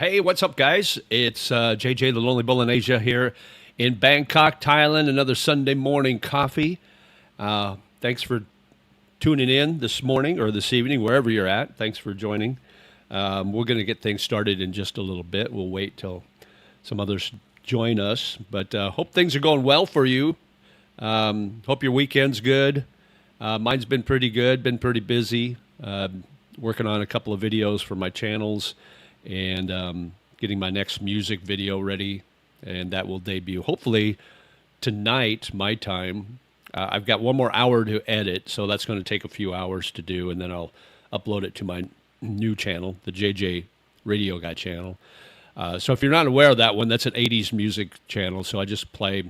Hey, what's up, guys? It's JJ, the Lonely Bull in Asia here in Bangkok, Thailand. Another Sunday morning coffee. Thanks for tuning in this morning or this evening, wherever you're at. Thanks for joining. We're going to get things started in just a little bit. We'll wait till some others join us, but hope things are going well for you. Hope your weekend's good. Mine's been pretty good, been pretty busy, working on a couple of videos for my channels and getting my next music video ready, and that will debut hopefully tonight, my time. I've got one more hour to edit, so that's going to take a few hours to do, and then I'll upload it to my new channel, the JJ Radio Guy channel. So if you're not aware of that one, that's an 80s music channel, so I just play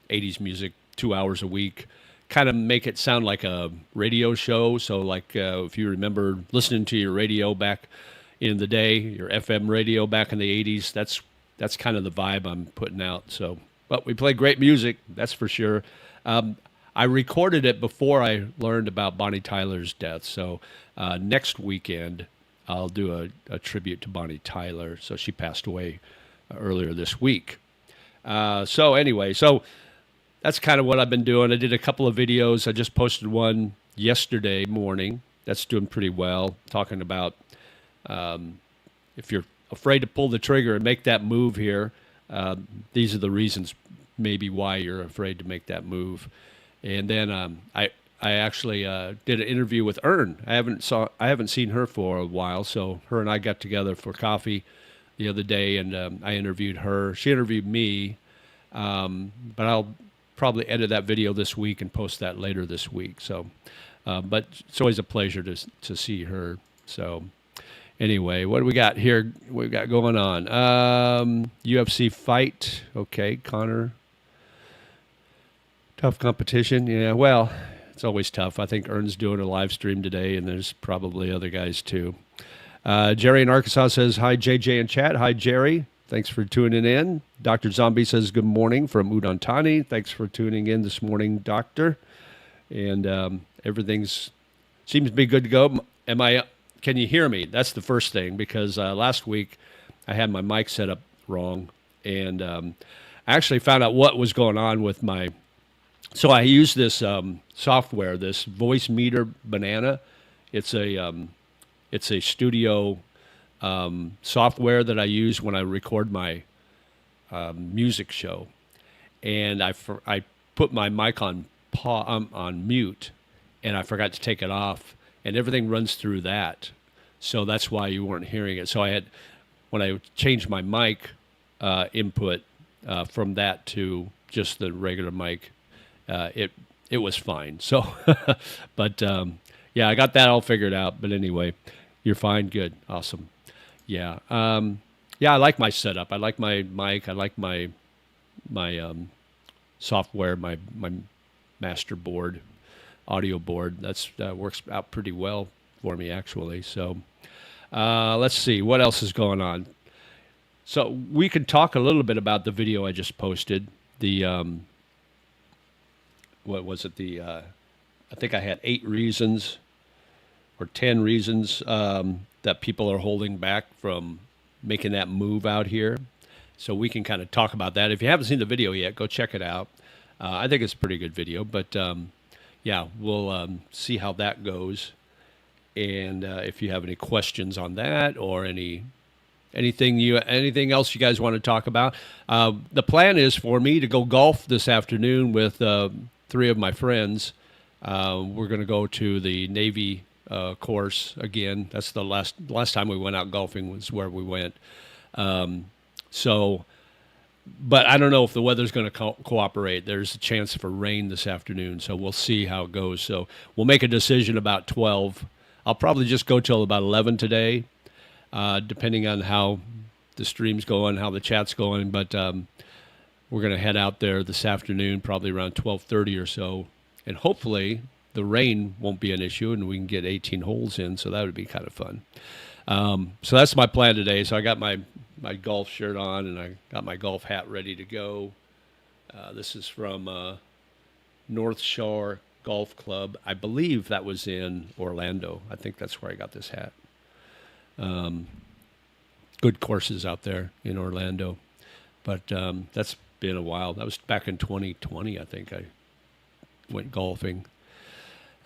80s music 2 hours a week, kind of make it sound like a radio show. So like if you remember listening to your radio back in the day, your FM radio back in the 80s, that's kind of the vibe I'm putting out. So, but we play great music, that's for sure. I recorded it before I learned about Bonnie Tyler's death. So next weekend, I'll do a tribute to Bonnie Tyler. So she passed away earlier this week. So anyway, so that's kind of what I've been doing. I did a couple of videos. I just posted one yesterday morning. That's doing pretty well, talking about if you're afraid to pull the trigger and make that move here, these are the reasons maybe why you're afraid to make that move. And then I actually did an interview with Ern. I haven't seen her for a while, so her and I got together for coffee the other day, and I interviewed her. She interviewed me, but I'll probably edit that video this week and post that later this week. So, but it's always a pleasure to see her. So. Anyway, what do we got here? What we got going on? UFC fight. Okay, Connor. Tough competition. Yeah, well, it's always tough. I think Ern's doing a live stream today, and there's probably other guys too. Jerry in Arkansas says, hi, JJ in chat. Hi, Jerry. Thanks for tuning in. Dr. Zombie says, good morning from Udon Thani. Thanks for tuning in this morning, Doctor. And everything's seems to be good to go. Can you hear me? That's the first thing, because last week I had my mic set up wrong, and I actually found out what was going on with my. So I use this software, this Voice Meter Banana. It's a studio software that I use when I record my music show, and I put my mic on mute, and I forgot to take it off. And everything runs through that, so that's why you weren't hearing it. So when I changed my mic input from that to just the regular mic, it was fine. So, but yeah, I got that all figured out. But anyway, you're fine, good, awesome. Yeah, yeah, I like my setup. I like my mic. I like my software, my master board. Audio board. That's works out pretty well for me, actually. So let's see what else is going on. So we could talk a little bit about the video I just posted. The what was it? I think I had 8 reasons or 10 reasons that people are holding back from making that move out here. So we can kind of talk about that. If you haven't seen the video yet, go check it out. I think it's a pretty good video, but yeah, we'll see how that goes. And if you have any questions on that or anything else you guys want to talk about, the plan is for me to go golf this afternoon with 3 of my friends. We're going to go to the Navy course again. That's the last time we went out golfing was where we went. But I don't know if the weather's going to cooperate. There's a chance for rain this afternoon, so we'll see how it goes. So we'll make a decision about 12. I'll probably just go till about 11 today, depending on how the stream's going, how the chat's going. But we're going to head out there this afternoon, probably around 12:30 or so, and hopefully the rain won't be an issue, and we can get 18 holes in. So that would be kind of fun. So that's my plan today. So I got my golf shirt on, and I got my golf hat ready to go. This is from North Shore Golf Club. I believe that was in Orlando. I think that's where I got this hat. good courses out there in Orlando. But that's been a while. That was back in 2020, I think I went golfing.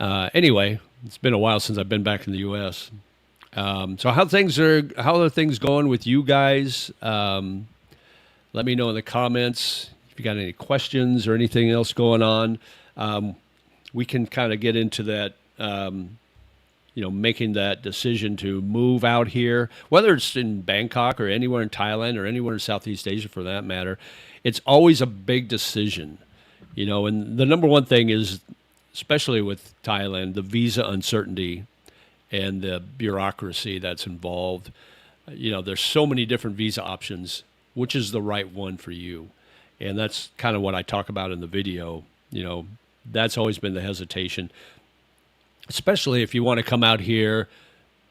Anyway, it's been a while since I've been back in the U.S. So how are things going with you guys? Let me know in the comments if you got any questions or anything else going on. We can kind of get into that. Making that decision to move out here, whether it's in Bangkok or anywhere in Thailand or anywhere in Southeast Asia for that matter, it's always a big decision, and the number one thing is, especially with Thailand, the visa uncertainty and the bureaucracy that's involved. There's so many different visa options, which is the right one for you. And that's kind of what I talk about in the video. That's always been the hesitation, especially if you want to come out here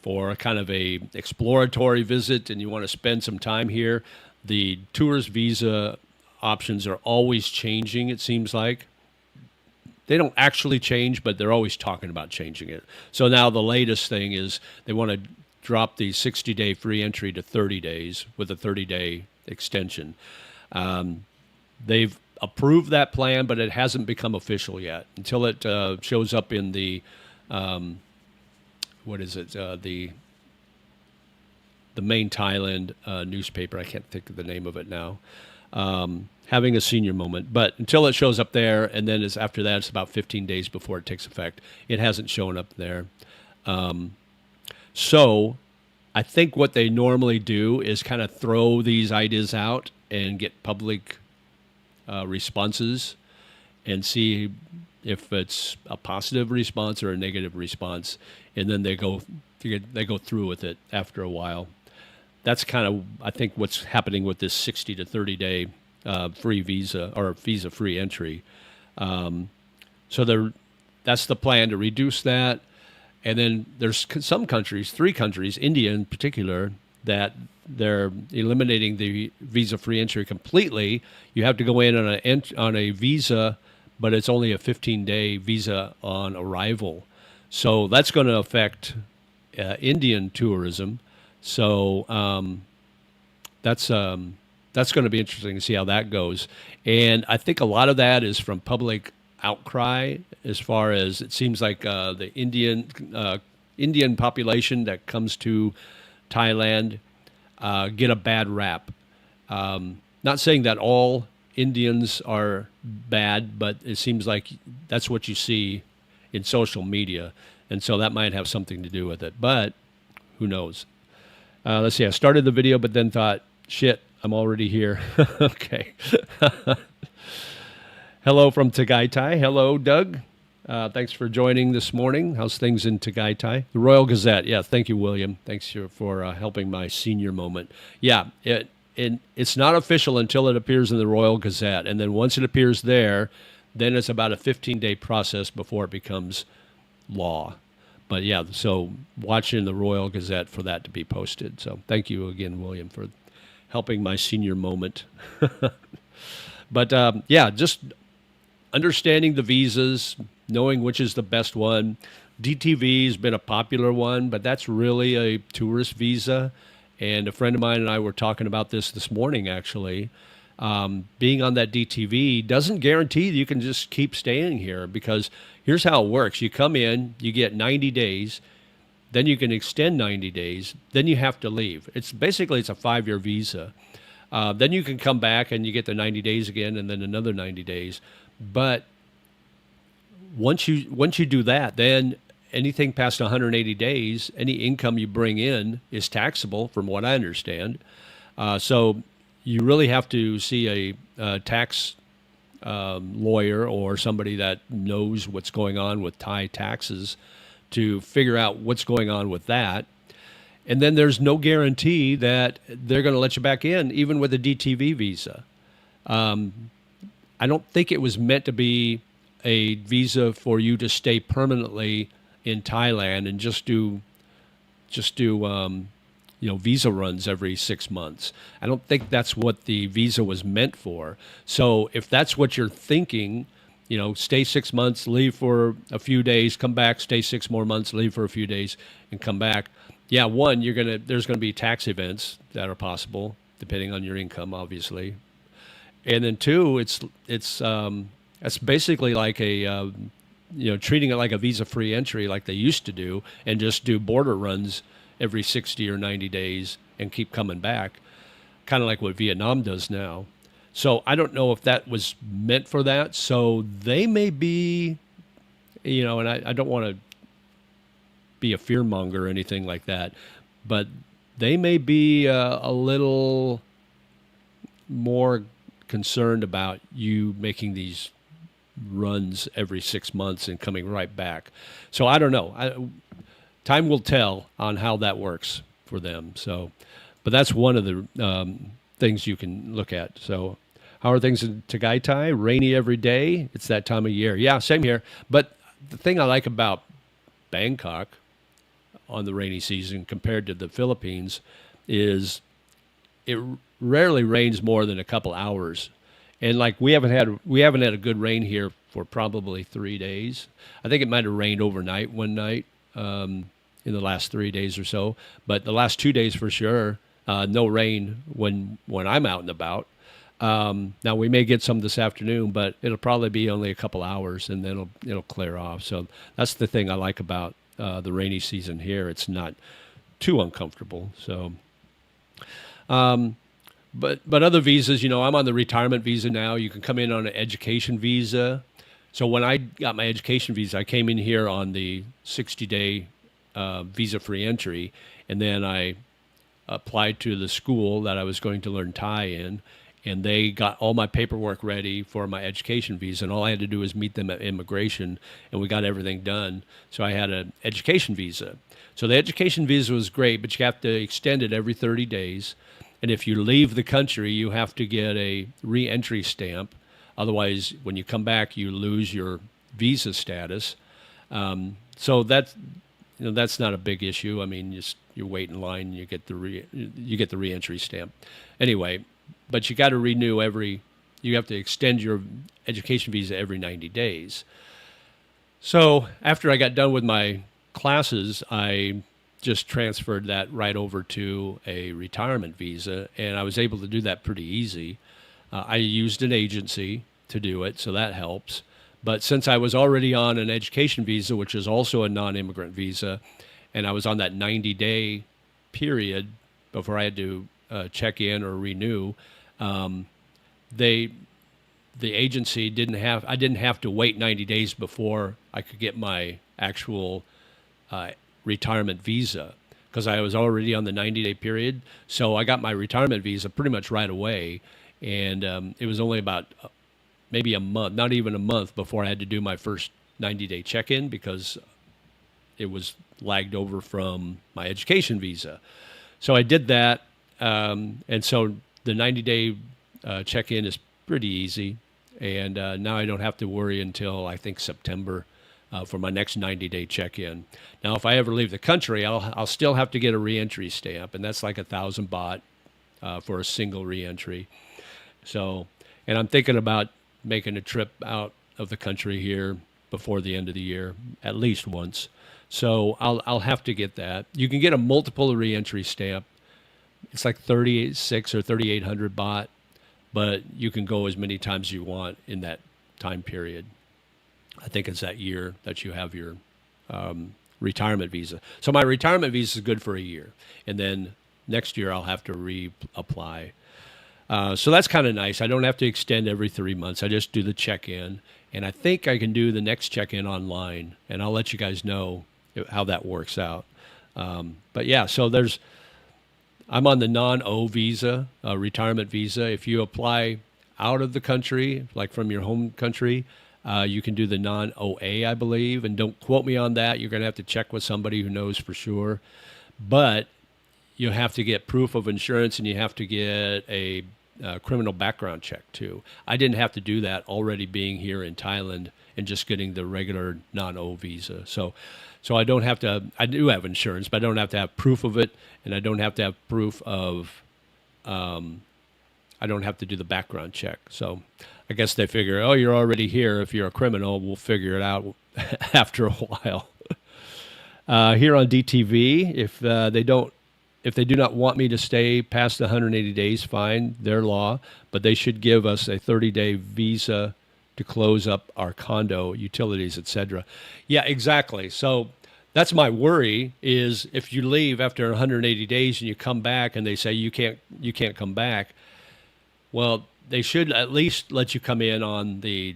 for a kind of a exploratory visit and you want to spend some time here. The tourist visa options are always changing, it seems like. They don't actually change, but they're always talking about changing it. So now the latest thing is they want to drop the 60-day free entry to 30 days with a 30-day extension. They've approved that plan, but it hasn't become official yet until it shows up in the the main Thailand newspaper. I can't think of the name of it now. Having a senior moment, but until it shows up there, and then after that, it's about 15 days before it takes effect. It hasn't shown up there. So I think what they normally do is kind of throw these ideas out and get public responses and see if it's a positive response or a negative response, and then they go through with it after a while. That's kind of, I think, what's happening with this 60 to 30 day free visa or visa-free entry. So that's the plan, to reduce that. And then there's some countries, 3 countries, India in particular, that they're eliminating the visa-free entry completely. You have to go in on a visa, but it's only a 15-day visa on arrival. So that's going to affect Indian tourism. So that's going to be interesting to see how that goes. And I think a lot of that is from public outcry, as far as it seems like the Indian population that comes to Thailand get a bad rap. Not saying that all Indians are bad, but it seems like that's what you see in social media. And so that might have something to do with it. But who knows? Let's see. I started the video, but then thought, shit, I'm already here. Okay. Hello from Tagaytay. Hello, Doug. Thanks for joining this morning. How's things in Tagaytay? The Royal Gazette. Yeah, thank you, William. Thanks for helping my senior moment. Yeah, it's not official until it appears in the Royal Gazette. And then once it appears there, then it's about a 15-day process before it becomes law. But yeah, so watch in the Royal Gazette for that to be posted. So thank you again, William, for helping my senior moment. But yeah, just understanding the visas, knowing which is the best one. DTV has been a popular one, but that's really a tourist visa. And a friend of mine and I were talking about this morning, actually. Being on that DTV doesn't guarantee that you can just keep staying here, because here's how it works. You come in, you get 90 days, then you can extend 90 days, then you have to leave. It's a 5-year visa. Then you can come back and you get the 90 days again, and then another 90 days. But once you do that, then anything past 180 days, any income you bring in is taxable, from what I understand. So you really have to see a tax lawyer or somebody that knows what's going on with Thai taxes to figure out what's going on with that. And then there's no guarantee that they're going to let you back in, even with a DTV visa. I don't think it was meant to be a visa for you to stay permanently in Thailand and just do visa runs every 6 months. I don't think that's what the visa was meant for. So if that's what you're thinking, stay 6 months, leave for a few days, come back, stay 6 more months, leave for a few days, and come back. Yeah, one, there's gonna be tax events that are possible depending on your income, obviously, and then two, it's basically like treating it like a visa-free entry, like they used to do, and just do border runs every 60 or 90 days and keep coming back, kind of like what Vietnam does now. So I don't know if that was meant for that. So they may be, and I don't want to be a fear monger or anything like that, but they may be a little more concerned about you making these runs every 6 months and coming right back. So I don't know. Time will tell on how that works for them. So, but that's one of the things you can look at. So, how are things in Tagaytay? Rainy every day. It's that time of year. Yeah, same here. But the thing I like about Bangkok on the rainy season compared to the Philippines is it rarely rains more than a couple hours. And like we haven't had a good rain here for probably 3 days. I think it might have rained overnight one night in the last 3 days or so. But the last 2 days for sure, no rain when I'm out and about. Now we may get some this afternoon, but it'll probably be only a couple hours, and then it'll clear off. So that's the thing I like about the rainy season here. It's not too uncomfortable. So. But other visas, I'm on the retirement visa now. You can come in on an education visa. So when I got my education visa, I came in here on the 60-day visa-free entry, and then I applied to the school that I was going to learn Thai in, and they got all my paperwork ready for my education visa, and all I had to do was meet them at immigration, and we got everything done. So I had an education visa. So the education visa was great, but you have to extend it every 30 days. And if you leave the country, you have to get a re-entry stamp. Otherwise, when you come back, you lose your visa status. So that's not a big issue. I mean, you wait in line, and you get the re-entry stamp. Anyway, but you got to renew you have to extend your education visa every 90 days. So after I got done with my classes, I just transferred that right over to a retirement visa, and I was able to do that pretty easy. I used an agency to do it, so that helps. But since I was already on an education visa, which is also a non-immigrant visa, and I was on that 90-day period before I had to check in or renew, the agency I didn't have to wait 90 days before I could get my actual retirement visa, because I was already on the 90-day period. So I got my retirement visa pretty much right away. And it was only about maybe a month, not even a month, before I had to do my first 90-day check-in, because it was lagged over from my education visa. So I did that. And so the 90-day check-in is pretty easy. And now I don't have to worry until, I think, September for my next 90-day check-in. Now, if I ever leave the country, I'll still have to get a re-entry stamp, and that's like 1,000 baht for a single re-entry. So, and I'm thinking about making a trip out of the country here before the end of the year, at least once. So I'll have to get that. You can get a multiple re-entry stamp. It's like 36 or 3,800 baht, but you can go as many times as you want in that time period. I think it's that year that you have your retirement visa. So my retirement visa is good for a year, and then next year I'll have to reapply. So that's kind of nice. I don't have to extend every 3 months. I just do the check-in, and I think I can do the next check-in online, and I'll let you guys know how that works out. But yeah, so I'm on the non-O visa, retirement visa. If you apply out of the country, like from your home country, you can do the non-OA, I believe, and don't quote me on that. You're going to have to check with somebody who knows for sure. But you have to get proof of insurance, and you have to get a criminal background check too. I didn't have to do that already being here in Thailand and just getting the regular non-O visa. So I don't have to. I do have insurance, but I don't have to have proof of it, and I don't have to have proof of. I don't have to do the background check. So I guess they figure, oh, you're already here. If you're a criminal, we'll figure it out after a while. here on DTV. If they do not want me to stay past the 180 days, fine, their law, but they should give us a 30-day visa to close up our condo, utilities, etc. Yeah, exactly. So that's my worry is if you leave after 180 days and you come back and they say you can't come back, well, they should at least let you come in on the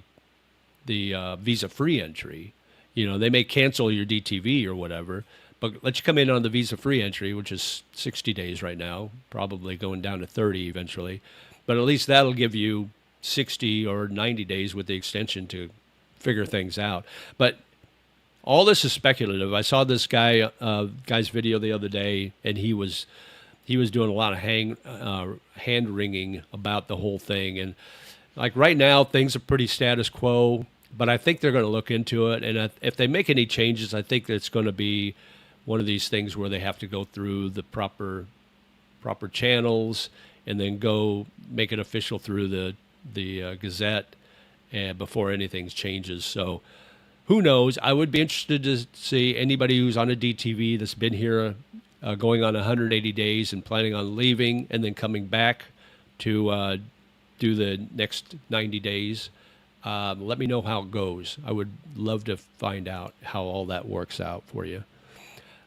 visa-free entry. They may cancel your DTV or whatever, but let you come in on the visa-free entry, which is 60 days right now, probably going down to 30 eventually. But at least that'll give you 60 or 90 days with the extension to figure things out. But all this is speculative. I saw this guy's video the other day, and he was doing a lot of hand wringing about the whole thing. And like right now, things are pretty status quo. But I think they're going to look into it, and if they make any changes, I think it's going to be one of these things where they have to go through the proper channels and then go make it official through the Gazette before anything changes. So who knows? I would be interested to see anybody who's on a DTV that's been here going on 180 days and planning on leaving and then coming back to do the next 90 days. Let me know how it goes. I would love to find out how all that works out for you.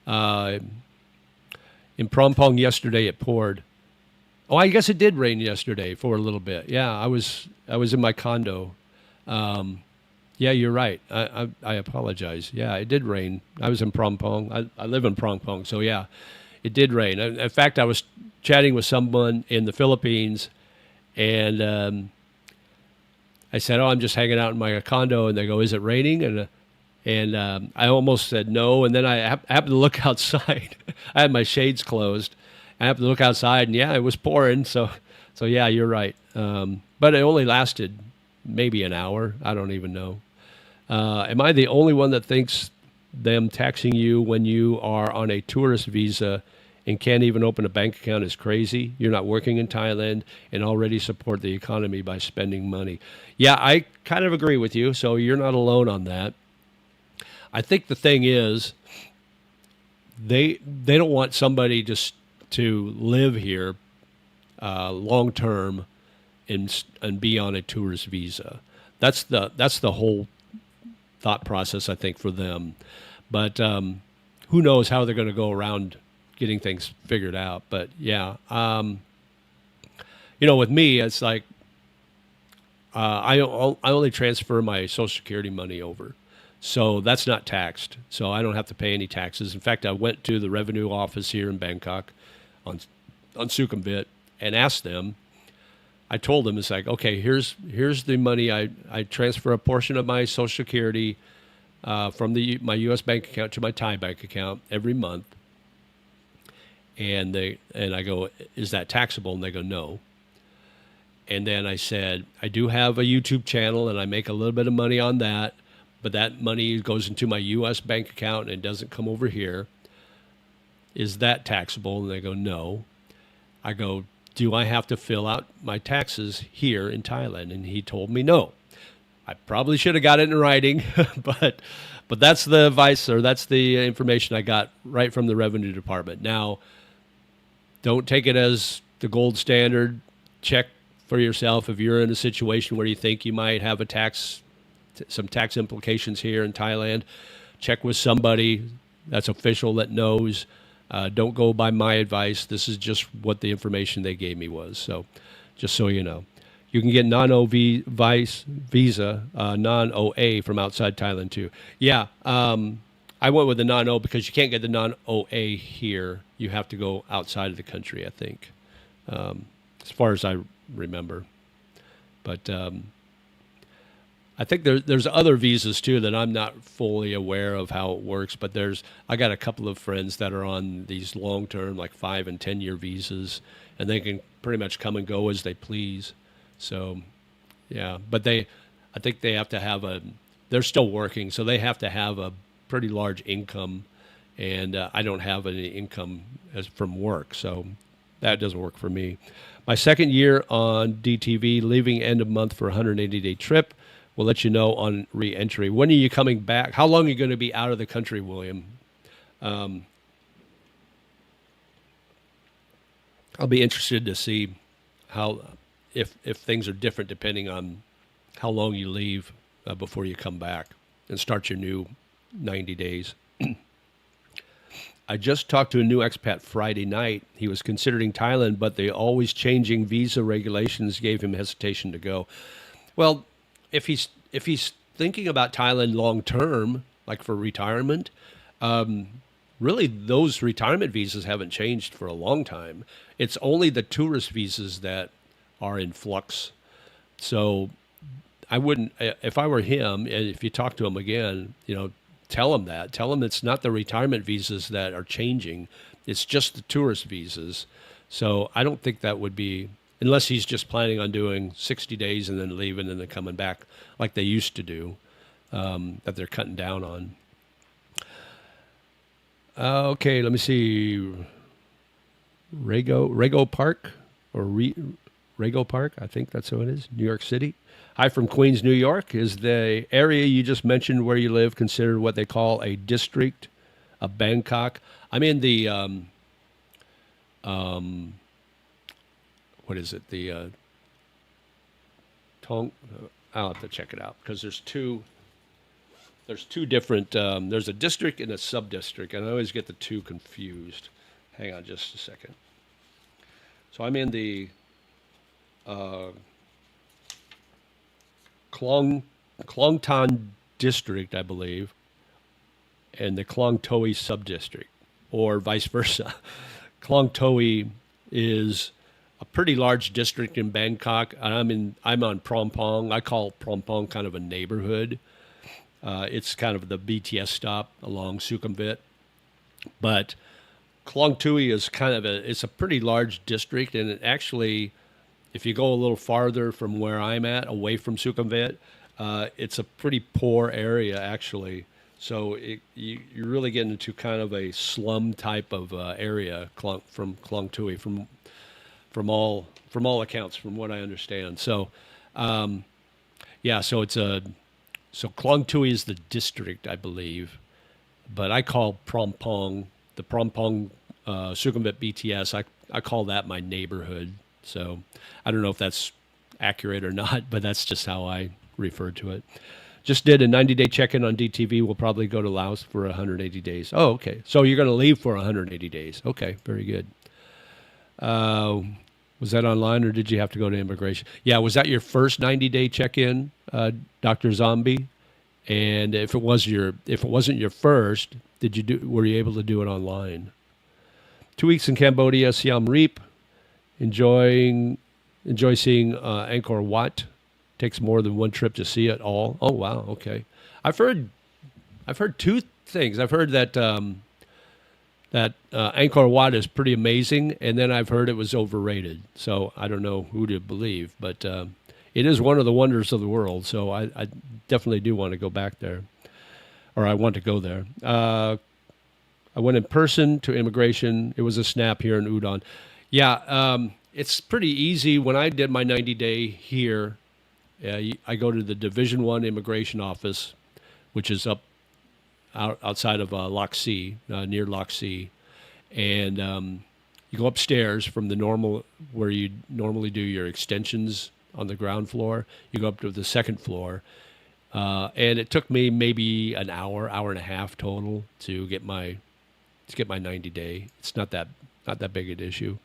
In Prompong yesterday, it poured. Oh, I guess it did rain yesterday for a little bit. Yeah, I was in my condo. Yeah, you're right. I apologize. Yeah, it did rain. I was in Prompong. I live in Prompong, so yeah, it did rain. In fact, I was chatting with someone in the Philippines, and I said, "Oh, I'm just hanging out in my condo," and they go, "Is it raining?" And I almost said no, and then I happened to look outside. I had my shades closed. I happened to look outside, and yeah, it was pouring. So yeah, you're right. But it only lasted maybe an hour. I don't even know. Am I the only one that thinks them taxing you when you are on a tourist visa and can't even open a bank account is crazy? You're not working in Thailand and already support the economy by spending money. Yeah, I kind of agree with you, so you're not alone on that. I think the thing is they don't want somebody just to live here long term and be on a tourist visa. That's the whole thought process, I think, for them. But who knows how they're going to go around getting things figured out. But yeah, with me, it's like I only transfer my Social Security money over. So that's not taxed. So I don't have to pay any taxes. In fact, I went to the revenue office here in Bangkok on Sukhumvit and asked them. I told them, it's like, okay, here's the money. I transfer a portion of my Social Security from my U.S. bank account to my Thai bank account every month. And I go, is that taxable? And they go, no. And then I said, I do have a YouTube channel and I make a little bit of money on that, but that money goes into my U.S. bank account and it doesn't come over here. Is that taxable? And they go, no. I go, do I have to fill out my taxes here in Thailand? And he told me no. I probably should have got it in writing, but that's the advice, or that's the information I got right from the Revenue Department. Now, don't take it as the gold standard. Check for yourself if you're in a situation where you think you might have some tax implications here in Thailand. Check with somebody that's official that knows. Don't go by my advice. This is just what the information they gave me was. So just so you know. You can get non-OV visa, non-OA from outside Thailand too. Yeah, I went with the non-O because you can't get the non-OA here. You have to go outside of the country, I think, as far as I remember. But I think there's other visas too that I'm not fully aware of how it works. But I got a couple of friends that are on these long-term, like 5 and 10 year visas, and they can pretty much come and go as they please. So, yeah, but I think they have to they're still working, so they have to have a pretty large income, and I don't have any income from work, so that doesn't work for me. My second year on DTV, leaving end of month for a 180-day trip. We'll let you know on re-entry. When are you coming back? How long are you going to be out of the country, William? I'll be interested to see how if things are different depending on how long you leave before you come back and start your new 90 days. I just talked to a new expat Friday night. He was considering Thailand, but the always changing visa regulations gave him hesitation to go. Well, if he's thinking about Thailand long term, like for retirement, really those retirement visas haven't changed for a long time. It's only the tourist visas that are in flux. So I wouldn't, if I were him, and if you talk to him again, tell him that. Tell him it's not the retirement visas that are changing. It's just the tourist visas. So I don't think that would be, unless he's just planning on doing 60 days and then leaving and then coming back like they used to do, that they're cutting down on. Okay, let me see. Rego Park or Rego Park, I think that's who it is, New York City. Hi from Queens, New York. Is the area you just mentioned where you live considered what they call a district of Bangkok? I'm in the, what is it? The Tong. I'll have to check it out because there's two different. There's a district and a sub-district, and I always get the two confused. Hang on just a second. So I'm in the Klongtan district, I believe, and the Klong Toei sub-district, or vice versa. Klong Toei is a pretty large district in Bangkok, and I'm on Phrom Phong. I call Phrom Phong kind of a neighborhood. It's kind of the BTS stop along Sukhumvit, but Klong Toei is it's a pretty large district, and it actually, if you go a little farther from where I'm at, away from Sukhumvit, it's a pretty poor area actually. So you're really getting into kind of a slum type of area from Klong Toei, from all accounts, from what I understand. So, yeah, so so Klong Toei is the district, I believe, but I call Phrom Phong, the Phrom Phong Sukhumvit BTS. I call that my neighborhood. So I don't know if that's accurate or not, but that's just how I refer to it. Just did a 90-day check-in on DTV. We'll probably go to Laos for 180 days. Oh, okay. So you're going to leave for 180 days. Okay, very good. Was that online or did you have to go to immigration? Yeah, was that your first 90-day check-in, Dr. Zombie? And if it wasn't your first, were you able to do it online? 2 weeks in Cambodia, Siam Reap. Enjoy seeing Angkor Wat. Takes more than one trip to see it all. Oh wow, okay. I've heard two things. I've heard that Angkor Wat is pretty amazing, and then I've heard it was overrated. So I don't know who to believe, but it is one of the wonders of the world. So I definitely do want to go back there, or I want to go there. I went in person to immigration. It was a snap here in Udon. Yeah, it's pretty easy. When I did my 90-day here, I go to the Division 1 immigration office, which is outside of Lock C, near Lock C. And you go upstairs from the normal, where you normally do your extensions on the ground floor. You go up to the second floor. And it took me maybe an hour and a half total to get my 90-day. It's not that big an issue.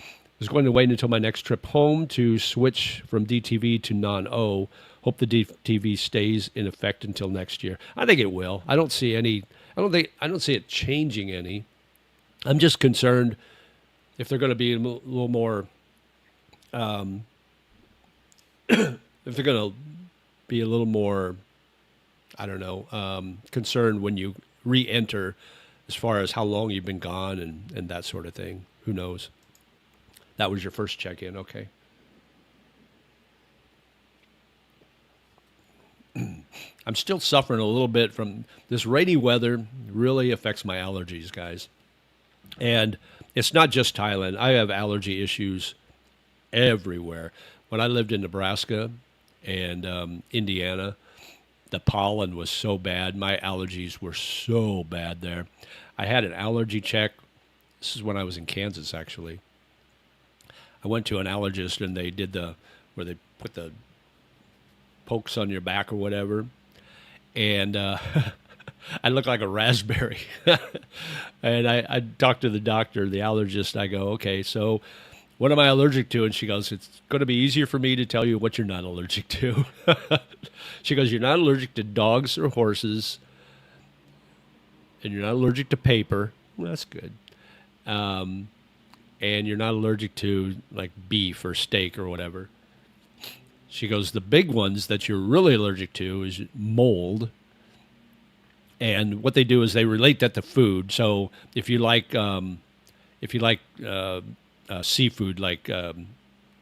I was going to wait until my next trip home to switch from DTV to non-O. Hope the DTV stays in effect until next year. I think it will. I don't see it changing any. I'm just concerned if they're going to be a little more, if they're going to be a little more, I don't know, concerned when you re-enter as far as how long you've been gone and that sort of thing. Who knows? That was your first check-in, okay. I'm still suffering a little bit from this rainy weather. Really affects my allergies, guys. And it's not just Thailand. I have allergy issues everywhere. When I lived in Nebraska and Indiana, the pollen was so bad. My allergies were so bad there. I had an allergy check. This is when I was in Kansas, actually. I went to an allergist, and they did where they put the pokes on your back or whatever. And I look like a raspberry. And I talked to the doctor, the allergist. I go, okay, so what am I allergic to? And she goes, it's going to be easier for me to tell you what you're not allergic to. She goes, you're not allergic to dogs or horses, and you're not allergic to paper. Well, that's good. And you're not allergic to like beef or steak or whatever. She goes, the big ones that you're really allergic to is mold. And what they do is they relate that to food. So if you like seafood like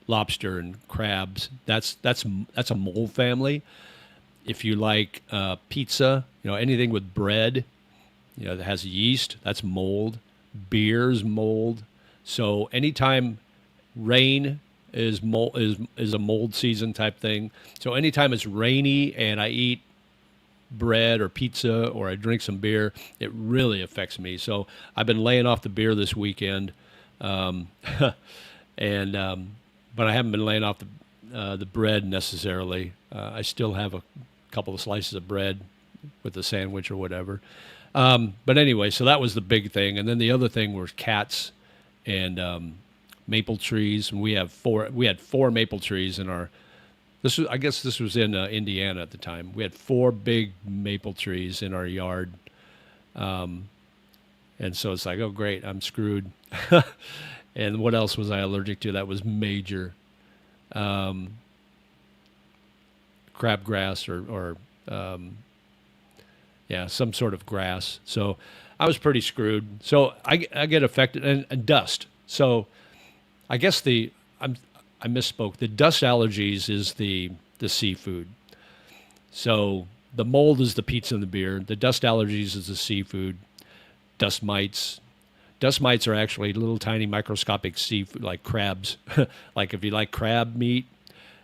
lobster and crabs, that's a mold family. If you like pizza, anything with bread, that has yeast, that's mold. Beer's mold. So anytime rain is a mold season type thing. So anytime it's rainy and I eat bread or pizza or I drink some beer, it really affects me. So I've been laying off the beer this weekend, and but I haven't been laying off the bread necessarily. I still have a couple of slices of bread with the sandwich or whatever. But anyway, so that was the big thing, and then the other thing was cats and maple trees. And we had four maple trees in our. I guess this was in Indiana at the time. We had 4 big maple trees in our yard, and so it's like, oh great, I'm screwed. And what else was I allergic to? That was major. Crabgrass or some sort of grass. So I was pretty screwed. So I get affected, and dust. So I guess I misspoke. The dust allergies is the seafood. So the mold is the pizza and the beer. The dust allergies is the seafood. Dust mites. Dust mites are actually little tiny microscopic seafood, like crabs. Like if you like crab meat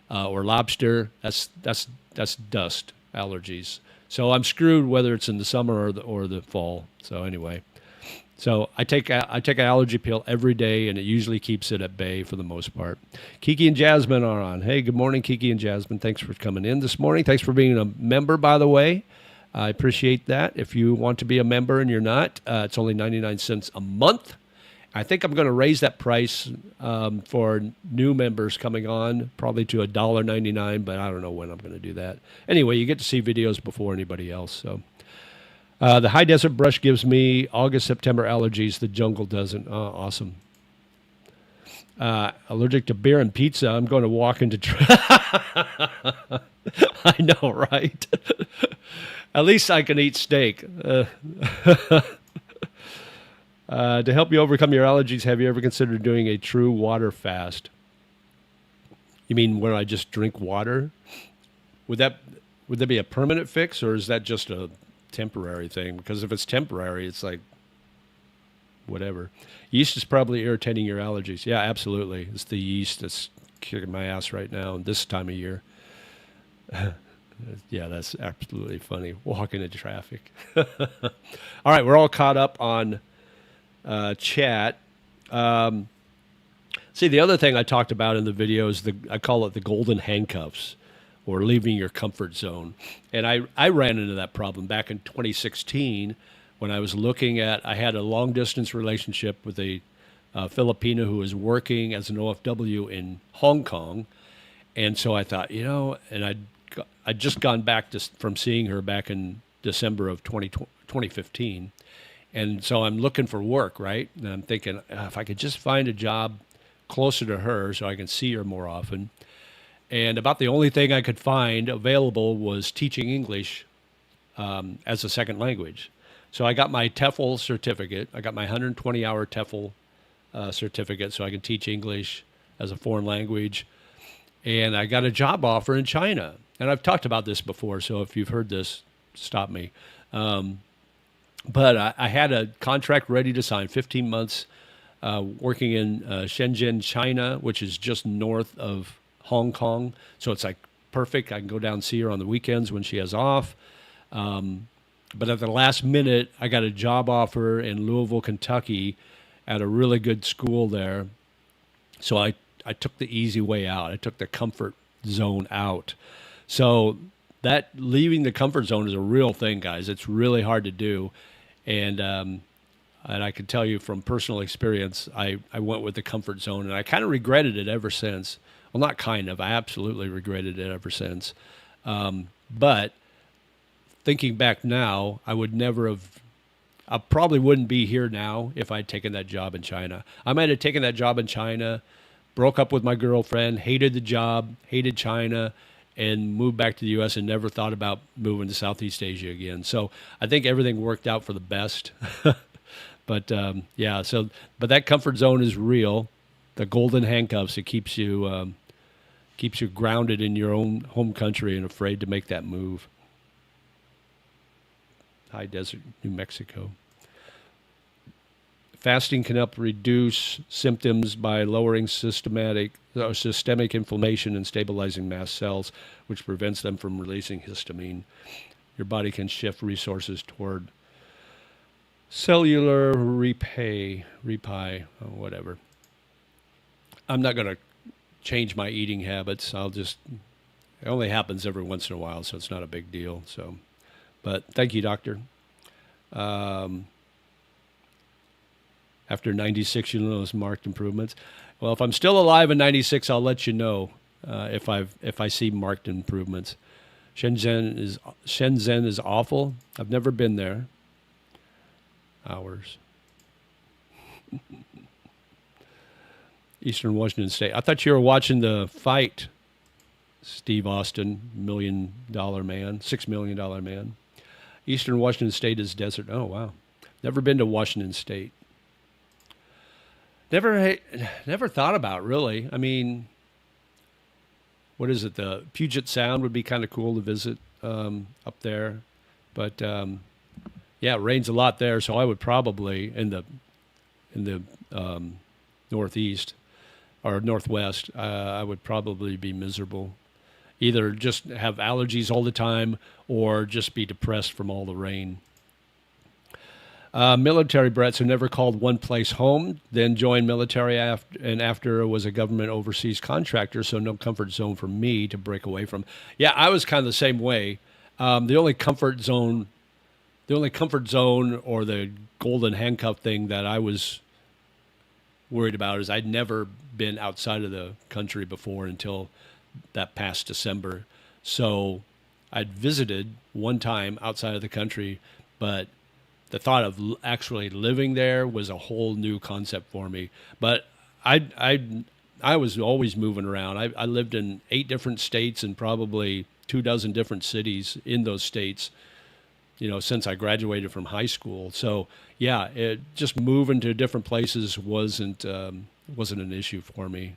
or lobster, that's dust allergies. So I'm screwed whether it's in the summer or the fall. So anyway. So I take an allergy pill every day, and it usually keeps it at bay for the most part. Kiki and Jasmine are on. Hey, good morning, Kiki and Jasmine. Thanks for coming in this morning. Thanks for being a member, by the way. I appreciate that. If you want to be a member and you're not, it's only 99 cents a month. I think I'm going to raise that price for new members coming on, probably to $1.99, but I don't know when I'm going to do that. Anyway, you get to see videos before anybody else, so... the high desert brush gives me August, September allergies. The jungle doesn't. Oh, awesome. Allergic to beer and pizza. I'm going to walk into... I know, right? At least I can eat steak. To help you overcome your allergies, have you ever considered doing a true water fast? You mean when I just drink water? Would that be a permanent fix, or is that just a temporary thing? Because if it's temporary, it's like whatever. Yeast is probably irritating your allergies. Yeah, absolutely. It's the yeast that's kicking my ass right now this time of year. Yeah, that's absolutely funny. Walking into traffic. All right, we're all caught up on chat. See, the other thing I talked about in the video is I call it the golden handcuffs, or leaving your comfort zone. And I ran into that problem back in 2016 when I was I had a long-distance relationship with a Filipino who was working as an OFW in Hong Kong. And so I thought, and I'd just gone back from seeing her back in December of 2015. And so I'm looking for work, right? And I'm thinking, if I could just find a job closer to her so I can see her more often. And about the only thing I could find available was teaching English as a second language. So I got my TEFL certificate. I got my 120-hour TEFL certificate so I can teach English as a foreign language. And I got a job offer in China. And I've talked about this before, so if you've heard this, stop me. But I had a contract ready to sign, 15 months, working in Shenzhen, China, which is just north of Hong Kong. So it's like perfect. I can go down and see her on the weekends when she has off. But at the last minute, I got a job offer in Louisville, Kentucky, at a really good school there. So I took the easy way out. I took the comfort zone out. So that leaving the comfort zone is a real thing, guys. It's really hard to do, and I can tell you from personal experience, I went with the comfort zone, and I kind of regretted it ever since. Well, not kind of. I absolutely regretted it ever since. But thinking back now, I would never have. I probably wouldn't be here now if I'd taken that job in China. I might have taken that job in China, broke up with my girlfriend, hated the job, hated China, and moved back to the U.S. and never thought about moving to Southeast Asia again. So I think everything worked out for the best. But yeah, but that comfort zone is real. The golden handcuffs, it keeps you grounded in your own home country and afraid to make that move. High desert, New Mexico. Fasting can help reduce symptoms by lowering systemic inflammation and stabilizing mast cells, which prevents them from releasing histamine. Your body can shift resources toward cellular repair, whatever. I'm not going to change my eating habits. It only happens every once in a while, so it's not a big deal. So, but thank you, doctor. After 96, you'll notice marked improvements. Well, if I'm still alive in 96, I'll let you know if I see marked improvements. Shenzhen is awful. I've never been there. Hours. Eastern Washington State. I thought you were watching the fight, Steve Austin, $1 million man, $6 million man. Eastern Washington State is desert. Oh, wow. Never been to Washington State. Never thought about, really. I mean, what is it? The Puget Sound would be kind of cool to visit up there. But, yeah, it rains a lot there, so I would probably, in the northeast or northwest, I would probably be miserable. Either just have allergies all the time or just be depressed from all the rain. Military brats who never called one place home, then joined military after was a government overseas contractor, so no comfort zone for me to break away from. Yeah, I was kind of the same way. The only comfort zone or the golden handcuff thing that I was worried about is I'd never been outside of the country before until that past December. So I'd visited one time outside of the country, but the thought of actually living there was a whole new concept for me. But I was always moving around. I lived in 8 different states and probably 24 different cities in those states, since I graduated from high school. So yeah, just moving to different places wasn't an issue for me.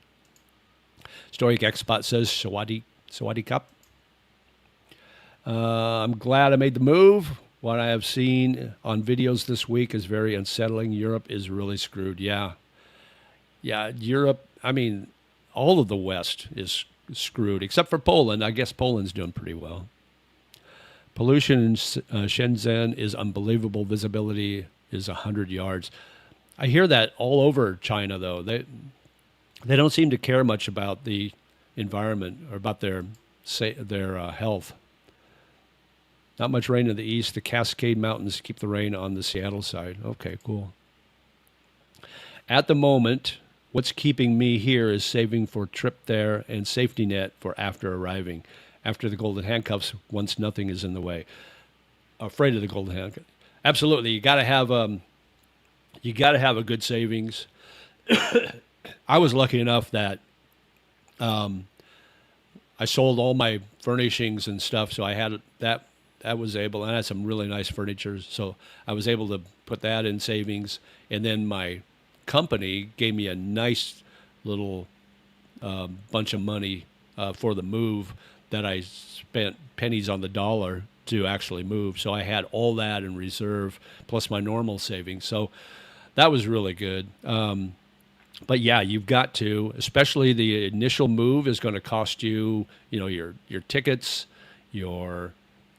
Stoic Expat says, Sawadee Cup. I'm glad I made the move. What I have seen on videos this week is very unsettling. Europe is really screwed. Yeah, Europe, I mean, all of the West is screwed, except for Poland. I guess Poland's doing pretty well. Pollution in Shenzhen is unbelievable. Visibility is 100 yards. I hear that all over China, though. They don't seem to care much about the environment or about their health. Not much rain in the east. The Cascade Mountains keep the rain on the Seattle side. Okay, cool. At the moment, what's keeping me here is saving for trip there and safety net for after arriving. After the golden handcuffs, once nothing is in the way. Afraid of the golden handcuffs. Absolutely, you got to have a good savings. I was lucky enough that I sold all my furnishings and stuff, so I had that. I had some really nice furniture, so I was able to put that in savings. And then my company gave me a nice little bunch of money for the move that I spent pennies on the dollar to actually move. So I had all that in reserve plus my normal savings. So that was really good. But yeah, you've got to, especially the initial move is going to cost you, your tickets, your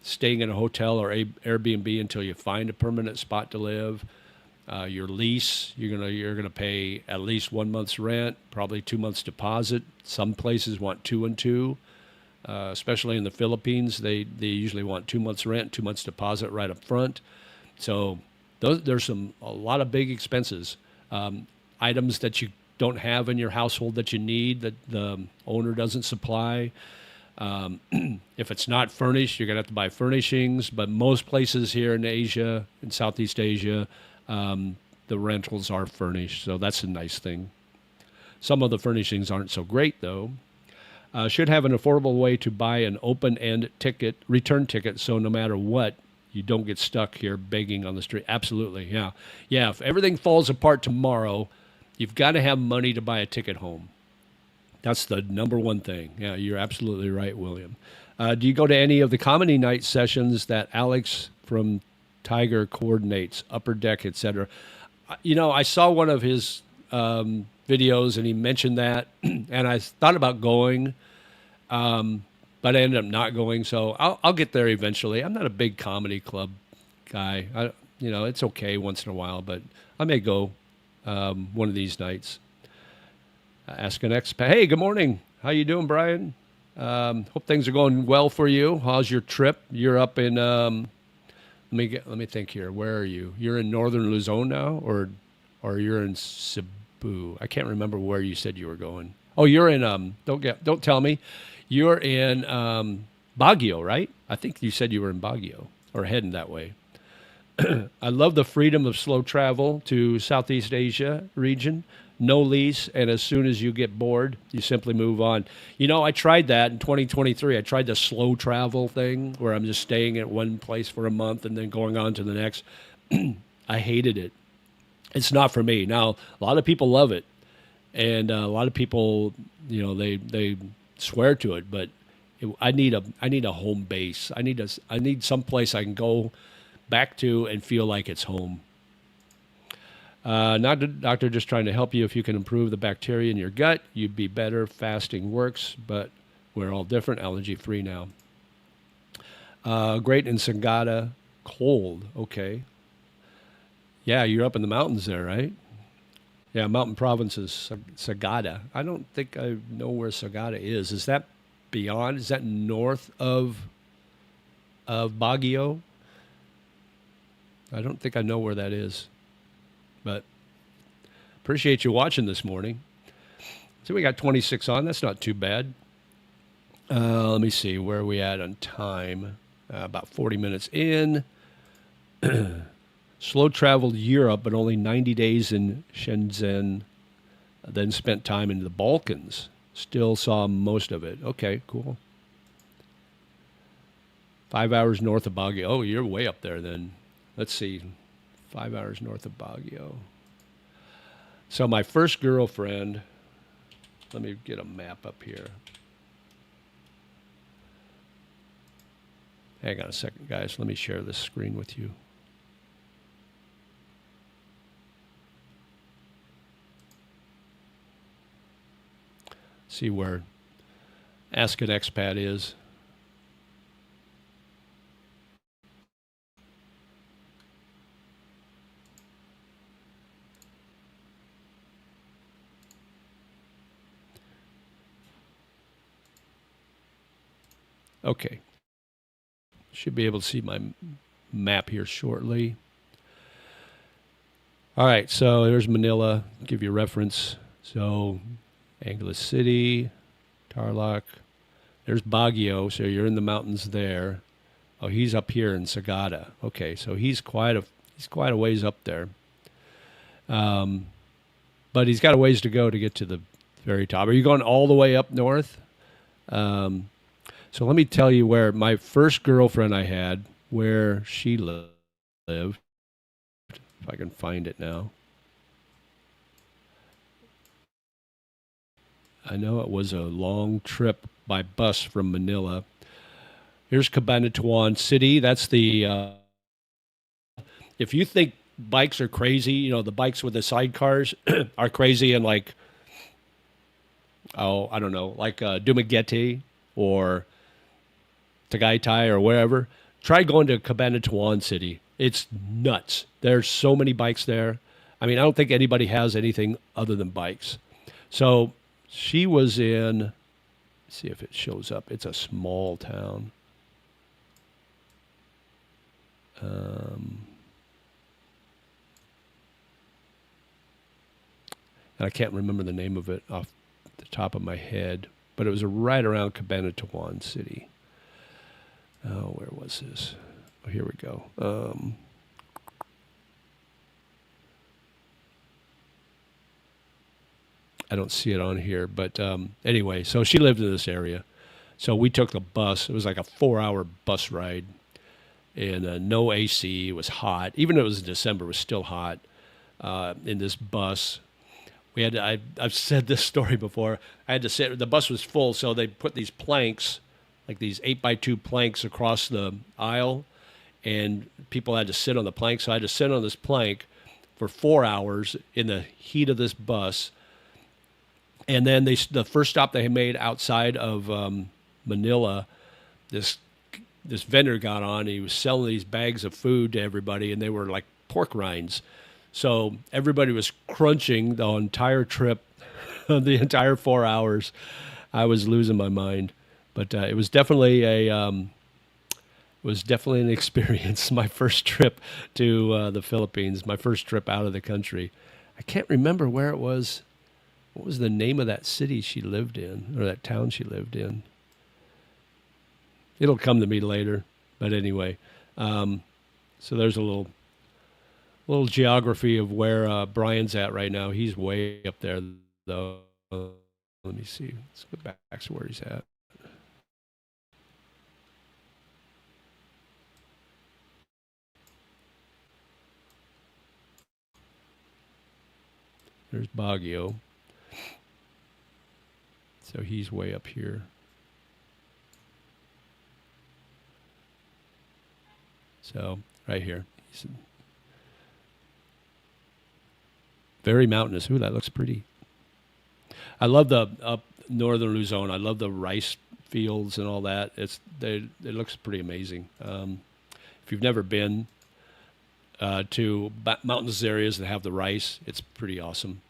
staying in a hotel or Airbnb until you find a permanent spot to live. Your lease, you're gonna pay at least 1 month's rent, probably 2 months deposit. Some places want two and two, especially in the Philippines. They usually want 2 months rent, 2 months deposit right up front. So there's a lot of big expenses, items that you don't have in your household that you need that the owner doesn't supply. If it's not furnished, you're gonna have to buy furnishings. But most places here in Asia, in Southeast Asia, the rentals are furnished, so that's a nice thing. Some of the furnishings aren't so great though. Should have an affordable way to buy an open-end ticket, return ticket, so no matter what, you don't get stuck here begging on the street. Absolutely, yeah. Yeah, if everything falls apart tomorrow, you've got to have money to buy a ticket home. That's the number one thing. Yeah, you're absolutely right, William. Do you go to any of the comedy night sessions that Alex from Tiger coordinates, Upper Deck, etc.? I saw one of his videos, and he mentioned that, and I thought about going, but I ended up not going. So I'll get there eventually. I'm not a big comedy club guy. It's okay once in a while, but I may go one of these nights. Ask an expat. Hey, good morning. How you doing, Brian? Hope things are going well for you. How's your trip? You're up in. Let me think here. Where are you? You're in northern Luzon now, or you're in Cebu? I can't remember where you said you were going. Oh, you're in. Don't tell me. You're in Baguio, right? I think you said you were in Baguio or heading that way. I love the freedom of slow travel to Southeast Asia region. No lease, and as soon as you get bored, you simply move on. I tried that in 2023. I tried the slow travel thing where I'm just staying at one place for a month and then going on to the next. I hated it. It's not for me. Now, a lot of people love it, and a lot of people, they swear to it. But I need a home base. I need some place I can go back to and feel like it's home. Not a doctor, just trying to help you. If you can improve the bacteria in your gut, you'd be better. Fasting works, but we're all different. Allergy free now. Great in Sagada, cold. Okay. Yeah, you're up in the mountains there, right? Yeah, mountain provinces, Sagada. I don't think I know where Sagada is. Is that beyond? Is that north of Baguio? I don't think I know where that is. But appreciate you watching this morning. So we got 26 on. That's not too bad. Let me see. Where are we at on time? About 40 minutes in. Slow traveled Europe, but only 90 days in Shenzhen. Then spent time in the Balkans. Still saw most of it. Okay, cool. 5 hours north of Baguio. Oh, you're way up there then. Let's see. 5 hours north of Baguio. So my first girlfriend, let me get a map up here. Hang on a second, guys. Let me share this screen with you. See where Ask an Expat is. Okay. Should be able to see my map here shortly. All right, so there's Manila. Give you a reference. So Angeles City, Tarlac. There's Baguio, so you're in the mountains there. Oh, he's up here in Sagada. Okay, so he's quite a ways up there. But he's got a ways to go to get to the very top. Are you going all the way up north? So let me tell you where my first girlfriend I had, where she lived, if I can find it now. I know it was a long trip by bus from Manila. Here's Cabanatuan City. That's the, if you think bikes are crazy, the bikes with the sidecars are crazy and like, oh, I don't know, like Dumaguete or Tagaytay or wherever. Try going to Cabanatuan City. It's nuts. There's so many bikes there. I mean, I don't think anybody has anything other than bikes. So she was in, let's see if it shows up. It's a small town. Um, and I can't remember the name of it off the top of my head, but it was right around Cabanatuan City. Oh, where was this? Oh, here we go. I don't see it on here, but anyway, so she lived in this area. So we took the bus. It was like a 4-hour bus ride, and no AC. It was hot. Even though it was December, it was still hot in this bus. We had to, I've said this story before. I had to sit. The bus was full, so they put these planks, like these 8x2 planks, across the aisle, and people had to sit on the plank. So I had to sit on this plank for 4 hours in the heat of this bus. And then the first stop they made outside of Manila, this vendor got on. And he was selling these bags of food to everybody, and they were like pork rinds. So everybody was crunching the entire trip, the entire 4 hours. I was losing my mind, but it was definitely an experience. My first trip to the Philippines, my first trip out of the country. I can't remember where it was. What was the name of that city she lived in, or that town she lived in? It'll come to me later. But anyway, so there's a little geography of where Brian's at right now. He's way up there, though. Let me see. Let's go back to where he's at. There's Baguio. So he's way up here. So right here. He's very mountainous. Ooh, that looks pretty. I love the up northern Luzon. I love the rice fields and all that. It looks pretty amazing. If you've never been to mountainous areas that have the rice, it's pretty awesome.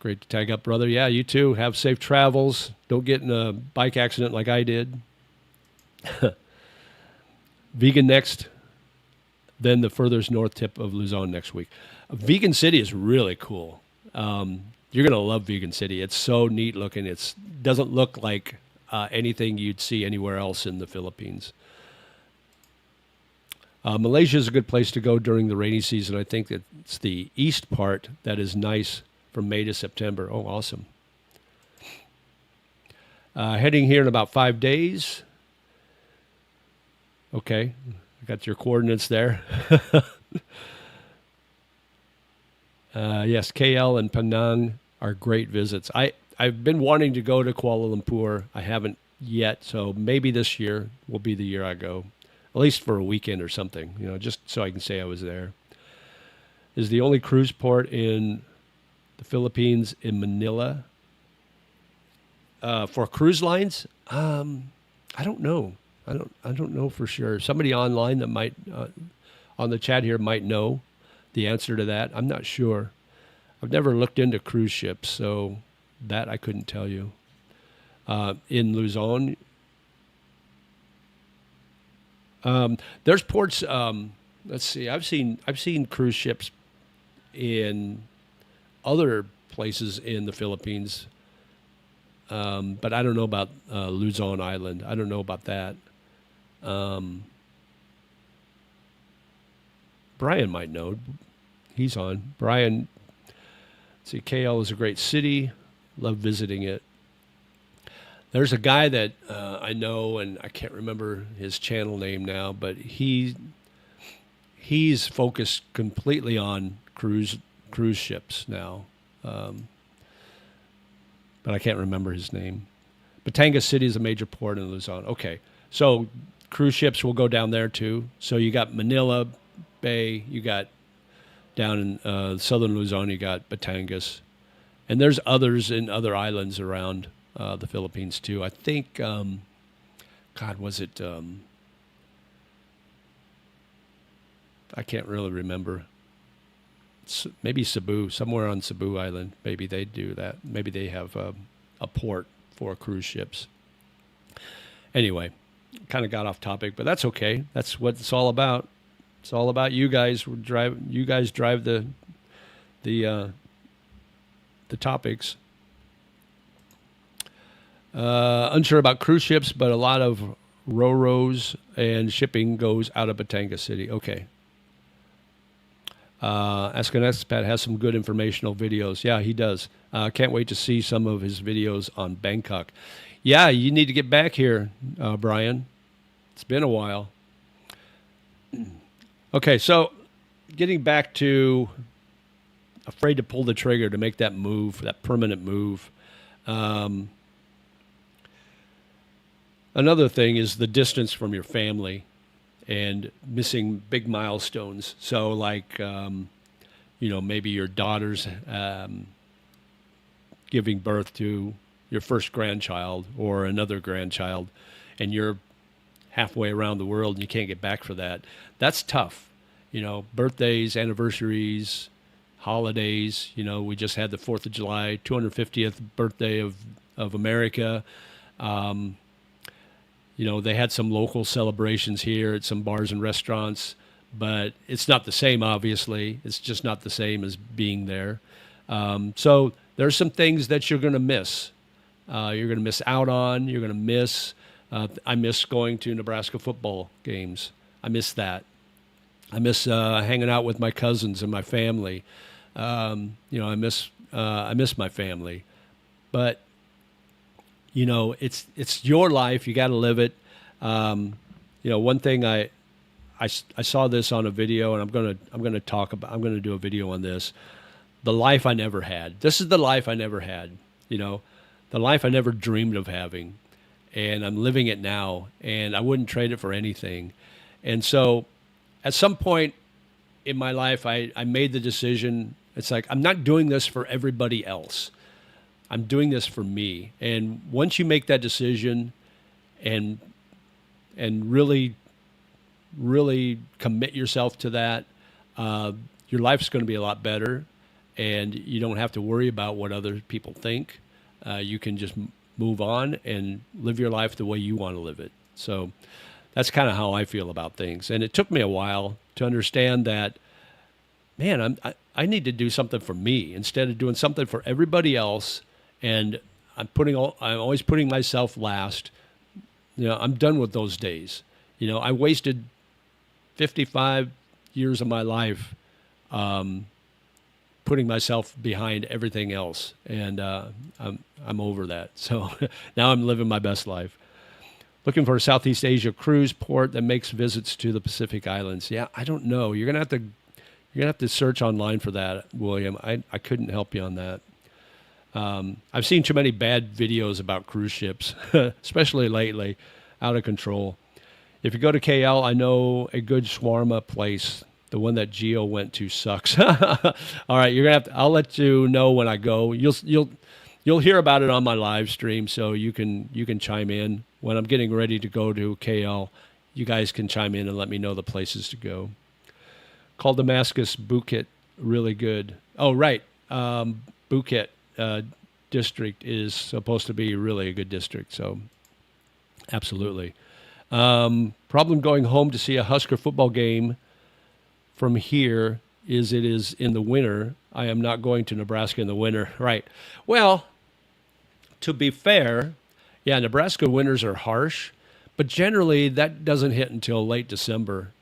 Great to tag up, brother. Yeah, you too. Have safe travels. Don't get in a bike accident like I did. Vegan next, then the furthest north tip of Luzon next week. Vegan City is really cool. You're going to love Vegan City. It's so neat looking. It doesn't look like anything you'd see anywhere else in the Philippines. Malaysia is a good place to go during the rainy season. I think that it's the east part that is nice from May to September. Oh, awesome. Heading here in about 5 days. Okay, I got your coordinates there. Yes, KL and Penang are great visits. I've been wanting to go to Kuala Lumpur. I haven't yet, so maybe this year will be the year I go, at least for a weekend or something, just so I can say I was there. Is the only cruise port in the Philippines in Manila. For cruise lines, I don't know. I don't know for sure. Somebody online that might on the chat here might know the answer to that. I'm not sure. I've never looked into cruise ships, so that I couldn't tell you. In Luzon, there's ports. Let's see. I've seen cruise ships in other places in the Philippines, but I don't know about Luzon Island. I don't know about that. Brian might know. He's on. Brian, see, KL is a great city. Love visiting it. There's a guy that I know, and I can't remember his channel name now, but he's focused completely on cruise ships now. But I can't remember his name. Batangas City is a major port in Luzon. Okay, so cruise ships will go down there too. So you got Manila Bay, you got down in southern Luzon, you got Batangas, and there's others in other islands around the Philippines too. I think God, was it? I can't really remember. Maybe Cebu, somewhere on Cebu Island. Maybe they do that. Maybe they have a port for cruise ships. Anyway, kind of got off topic, but that's okay. That's what it's all about. It's all about you guys. You guys drive the topics. Unsure about cruise ships, but a lot of ro-ros and shipping goes out of Batangas City. Okay. Ask an Expat has some good informational videos. Yeah, he does. Can't wait to see some of his videos on Bangkok. Yeah, you need to get back here, Brian. It's been a while. Okay, so getting back to afraid to pull the trigger to make that move, that permanent move. Another thing is the distance from your family and missing big milestones. So like, maybe your daughter's giving birth to your first grandchild or another grandchild, and you're halfway around the world and you can't get back for that. That's tough. Birthdays, anniversaries, holidays. We just had the 4th of July, 250th birthday of America. They had some local celebrations here at some bars and restaurants, but it's not the same, obviously. It's just not the same as being there. So there's some things that you're going to miss. You're going to miss out on. You're going to miss. I miss going to Nebraska football games. I miss that. I miss hanging out with my cousins and my family. I miss my family. But it's your life. You got to live it. One thing I saw this on a video, and I'm gonna do a video on this. The life I never had. This is the life I never had. The life I never dreamed of having, and I'm living it now, and I wouldn't trade it for anything. And so, at some point in my life, I made the decision. It's like, I'm not doing this for everybody else. I'm doing this for me. And once you make that decision and really, really commit yourself to that, your life's going to be a lot better, and you don't have to worry about what other people think. You can just move on and live your life the way you want to live it. So that's kind of how I feel about things. And it took me a while to understand that, man, I need to do something for me instead of doing something for everybody else. And I'm always putting myself last. I'm done with those days. I wasted 55 years of my life putting myself behind everything else, and I'm over that. So now I'm living my best life. Looking for a Southeast Asia cruise port that makes visits to the Pacific Islands. Yeah, I don't know. You're gonna have to search online for that, William. I couldn't help you on that. I've seen too many bad videos about cruise ships, especially lately, out of control. If you go to KL, I know a good shawarma place. The one that Gio went to sucks. All right, I'll let you know when I go. You'll hear about it on my live stream, so you can chime in when I'm getting ready to go to KL. You guys can chime in and let me know the places to go. Called Damascus Bukit, really good. Oh, right, Bukit district is supposed to be really a good district, so absolutely. Problem going home to see a Husker football game from here is it is in the winter. I am not going to Nebraska in the winter. Right. Well, to be fair, yeah, Nebraska winters are harsh, but generally that doesn't hit until late December.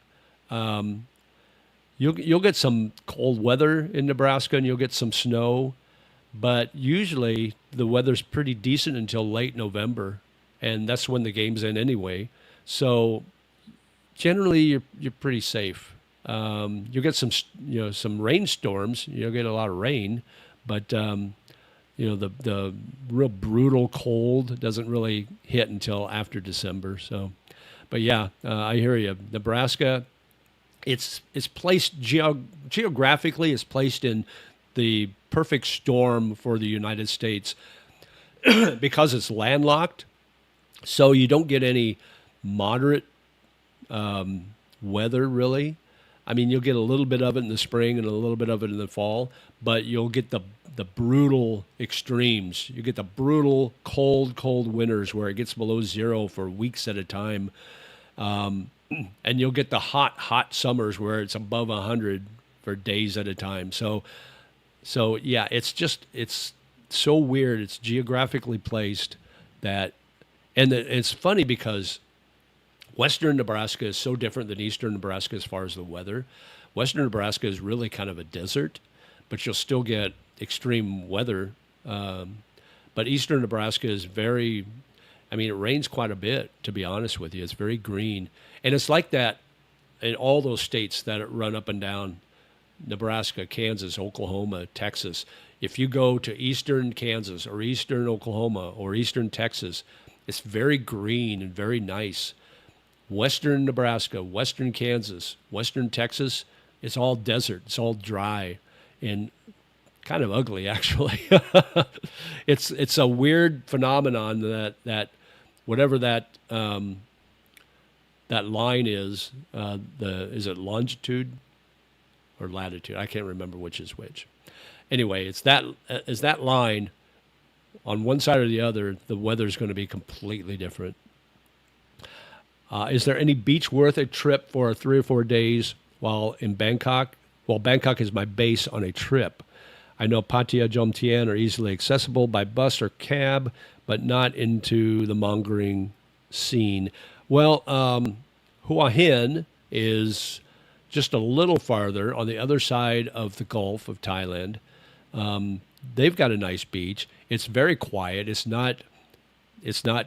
You'll get some cold weather in Nebraska and you'll get some snow, but usually the weather's pretty decent until late November, and that's when the game's in anyway. So generally you're pretty safe. You'll get some rainstorms. You'll get a lot of rain, but the real brutal cold doesn't really hit until after December. So, but yeah, I hear you. Nebraska, it's placed geographically. It's placed in the perfect storm for the United States because it's landlocked. So you don't get any moderate weather, really. I mean, you'll get a little bit of it in the spring and a little bit of it in the fall, but you'll get the brutal extremes. You get the brutal cold winters where it gets below zero for weeks at a time. And you'll get the hot summers where it's above 100 for days at a time. So yeah, it's so weird. It's geographically placed that, and it's funny because Western Nebraska is so different than Eastern Nebraska as far as the weather. Western Nebraska is really kind of a desert, but you'll still get extreme weather. But Eastern Nebraska is very, I mean, it rains quite a bit, to be honest with you. It's very green. And it's like that in all those states that run up and down Nebraska, Kansas, Oklahoma, Texas. If you go to eastern Kansas or eastern Oklahoma or eastern Texas, it's very green and very nice. Western Nebraska, western Kansas, western Texas, it's all desert. It's all dry and kind of ugly, actually. It's a weird phenomenon that whatever that line is it longitude or latitude? I can't remember which is which. Anyway, it's that line on one side or the other, the weather's going to be completely different. Is there any beach worth a trip for 3 or 4 days while in Bangkok? Well, Bangkok is my base on a trip. I know Pattaya, Jomtien are easily accessible by bus or cab, but not into the mongering scene. Well, Hua Hin is just a little farther on the other side of the Gulf of Thailand. They've got a nice beach. It's very quiet. It's not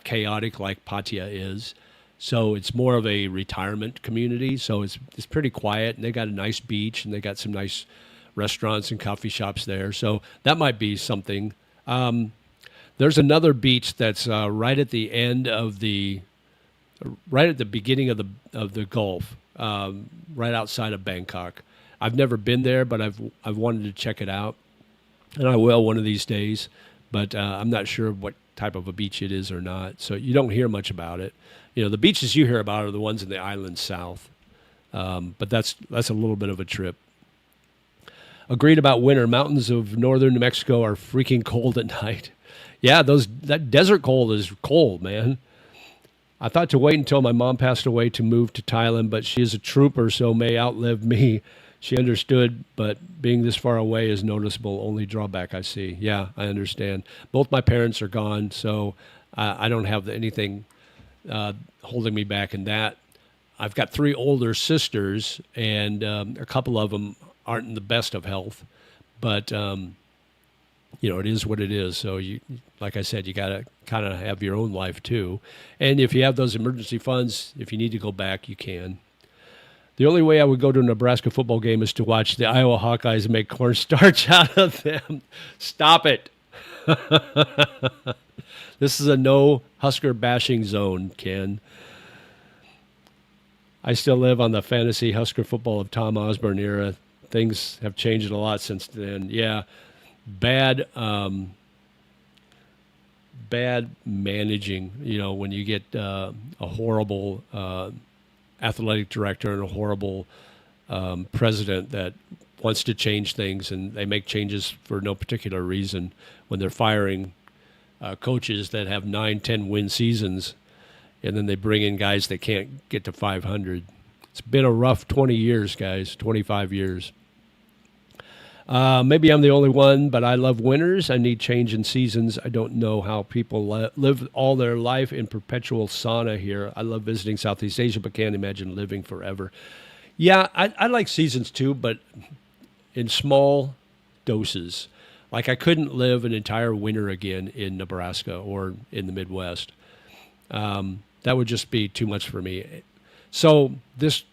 chaotic like Pattaya is. So it's more of a retirement community. So it's pretty quiet, and they got a nice beach, and they got some nice restaurants and coffee shops there. So that might be something. There's another beach that's right at the end of right at the beginning of the Gulf, right outside of Bangkok. I've never been there, but I've wanted to check it out, and I will one of these days. But I'm not sure what type of a beach it is or not. So you don't hear much about it. You know, the beaches you hear about are the ones in the island south. But that's a little bit of a trip. Agreed about winter. Mountains of northern New Mexico are freaking cold at night. Yeah, that desert cold is cold, man. I thought to wait until my mom passed away to move to Thailand, but she is a trooper, so may outlive me. She understood, but being this far away is noticeable. Only drawback I see. Yeah, I understand. Both my parents are gone, so I don't have anything holding me back in that. I've got 3 older sisters, and a couple of them aren't in the best of health, but it is what it is. So you, like I said, you got to kind of have your own life too. And if you have those emergency funds, if you need to go back, you can. The only way I would go to a Nebraska football game is to watch the Iowa Hawkeyes make cornstarch out of them. Stop it. This is a no Husker bashing zone, Ken. I still live on the fantasy Husker football of Tom Osborne era. Things have changed a lot since then. Yeah, bad managing. You know, when you get a horrible athletic director and a horrible president that wants to change things, and they make changes for no particular reason when they're firing coaches that have 9-10 win seasons, and then they bring in guys that can't get to 500. It's been a rough 20 years, guys, 25 years. Maybe I'm the only one, but I love winters. I need change in seasons. I don't know how people live all their life in perpetual sauna here. I love visiting Southeast Asia, but can't imagine living forever. Yeah, I like seasons too, but in small doses. Like I couldn't live an entire winter again in Nebraska or in the Midwest. That would just be too much for me. So this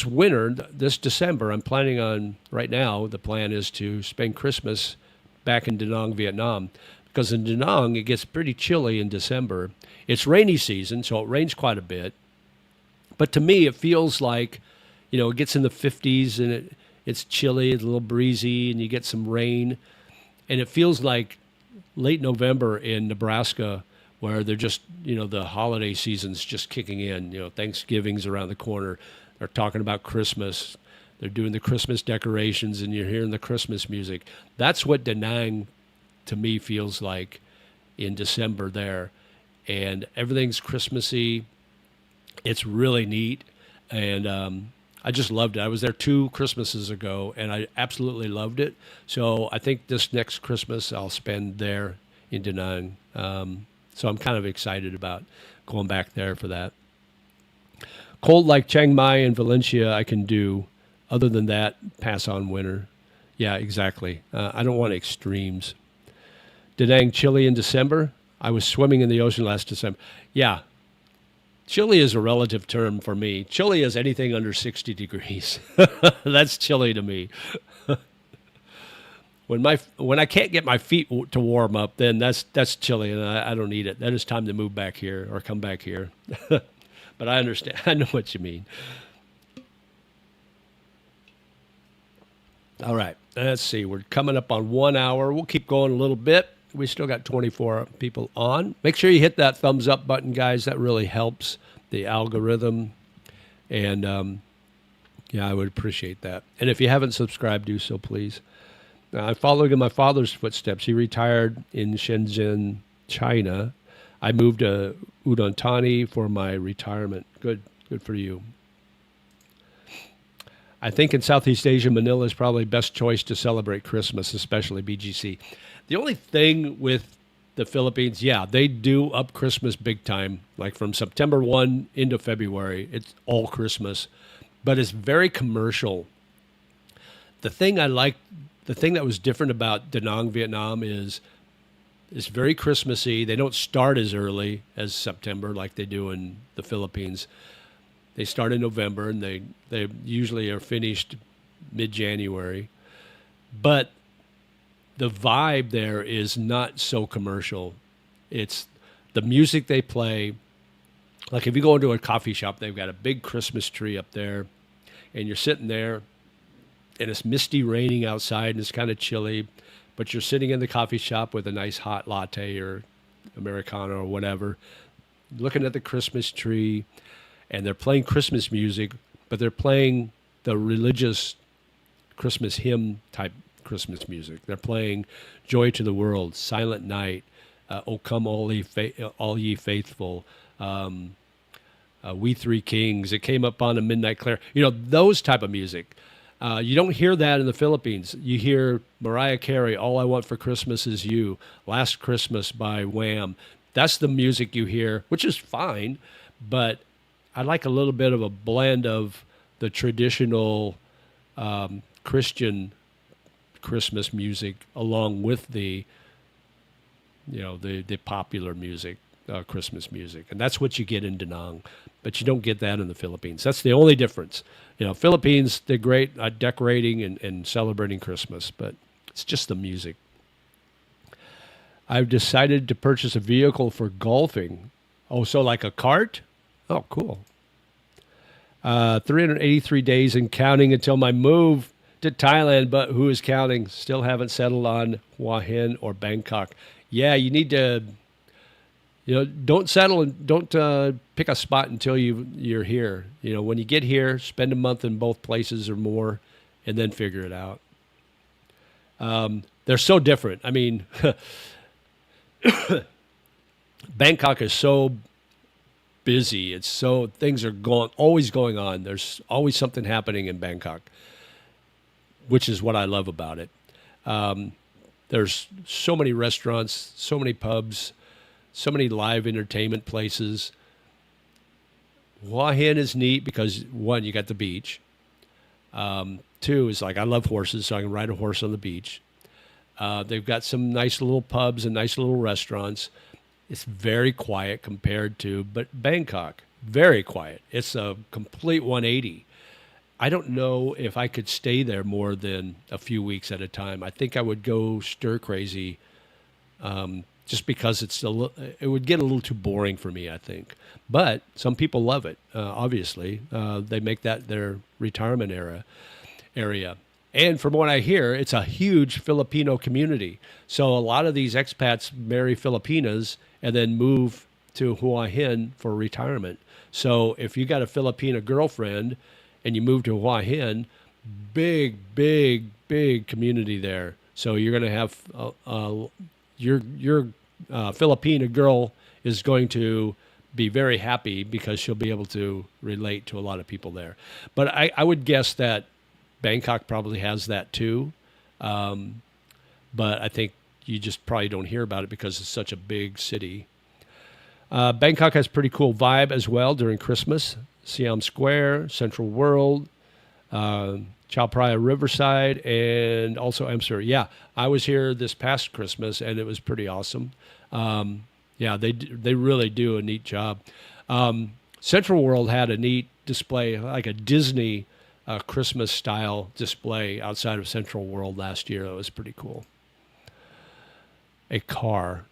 winter, this December, I'm planning on, right now, the plan is to spend Christmas back in Da Nang, Vietnam. Because in Da Nang, it gets pretty chilly in December. It's rainy season, so it rains quite a bit. But to me, it feels like, it gets in the 50s and it's chilly, it's a little breezy, and you get some rain. And it feels like late November in Nebraska where they're just, the holiday season's just kicking in. Thanksgiving's around the corner. They're talking about Christmas. They're doing the Christmas decorations, and you're hearing the Christmas music. That's what Da Nang, to me, feels like in December there. And everything's Christmassy. It's really neat. And I just loved it. I was there 2 Christmases ago, and I absolutely loved it. So I think this next Christmas I'll spend there in Da Nang. So I'm kind of excited about going back there for that. Cold like Chiang Mai and Valencia I can do. Other than that, pass on winter. Yeah, exactly. I don't want extremes. Da Nang chilly in December. I was swimming in the ocean last December. Yeah, chilly is a relative term for me. Chilly is anything under 60 degrees. That's chilly to me. When I can't get my feet to warm up, then that's chilly, and I don't need it. Then it's time to move back here or come back here. But I understand. I know what you mean. All right, let's see. We're coming up on 1 hour. We'll keep going a little bit. We still got 24 people on. Make sure you hit that thumbs up button, guys. That really helps the algorithm. And, I would appreciate that. And if you haven't subscribed, do so, please. I'm following in my father's footsteps. He retired in Shenzhen, China. I moved to Udon Thani for my retirement. Good for you. I think in Southeast Asia, Manila is probably the best choice to celebrate Christmas, especially BGC. The only thing with the Philippines, they do up Christmas big time, like from September 1 into February. It's all Christmas, but it's very commercial. The thing that was different about Da Nang, Vietnam is it's very Christmassy. They don't start as early as September like they do in the Philippines. They start in November, and they usually are finished mid-January. But the vibe there is not so commercial. It's the music they play. Like if you go into a coffee shop, they've got a big Christmas tree up there, and you're sitting there, and it's misty raining outside, and it's kind of chilly, but you're sitting in the coffee shop with a nice hot latte or Americano or whatever, looking at the Christmas tree, and they're playing Christmas music, but they're playing the religious Christmas hymn type Christmas music. They're playing Joy to the World, Silent Night, O Come All Ye Faithful, We Three Kings. It Came Upon a Midnight Clear. Those type of music. You don't hear that in the Philippines. You hear Mariah Carey, All I Want for Christmas Is You, Last Christmas by Wham. That's the music you hear, which is fine, but I like a little bit of a blend of the traditional Christian Christmas music along with the popular music, Christmas music. And that's what you get in Da Nang, but you don't get that in the Philippines. That's the only difference. Philippines, they're great at decorating and celebrating Christmas, but it's just the music. I've decided to purchase a vehicle for golfing. Oh, so like a cart? Oh, cool. 383 days and counting until my move to Thailand, but who is counting? Still haven't settled on Hua Hin or Bangkok. Yeah, you need to, don't settle and don't pick a spot until you're here. When you get here, spend a month in both places or more, and then figure it out. They're so different. I mean, Bangkok is so busy. Things are always going on. There's always something happening in Bangkok, which is what I love about it. There's so many restaurants, so many pubs, so many live entertainment places. Hua Hin is neat because, one, you got the beach. Two is I love horses, so I can ride a horse on the beach. They've got some nice little pubs and nice little restaurants. It's very quiet but Bangkok, very quiet. It's a complete 180. I don't know if I could stay there more than a few weeks at a time. I think I would go stir crazy, just because it would get a little too boring for me, I think. But some people love it. Obviously, they make that their retirement area. And from what I hear, it's a huge Filipino community. So a lot of these expats marry Filipinas, and then move to Hua Hin for retirement. So if you got a Filipina girlfriend and you move to Hua Hin, big community there. So you're going to have your Filipina girl is going to be very happy because she'll be able to relate to a lot of people there. But I would guess that Bangkok probably has that too. But I think you just probably don't hear about it because it's such a big city. Bangkok has pretty cool vibe as well during Christmas. Siam Square, Central World, Chao Phraya Riverside, and also Amsterdam. Yeah, I was here this past Christmas, and it was pretty awesome. Yeah, they really do a neat job. Central World had a neat display, like a Disney Christmas-style display outside of Central World last year. That was pretty cool. A car.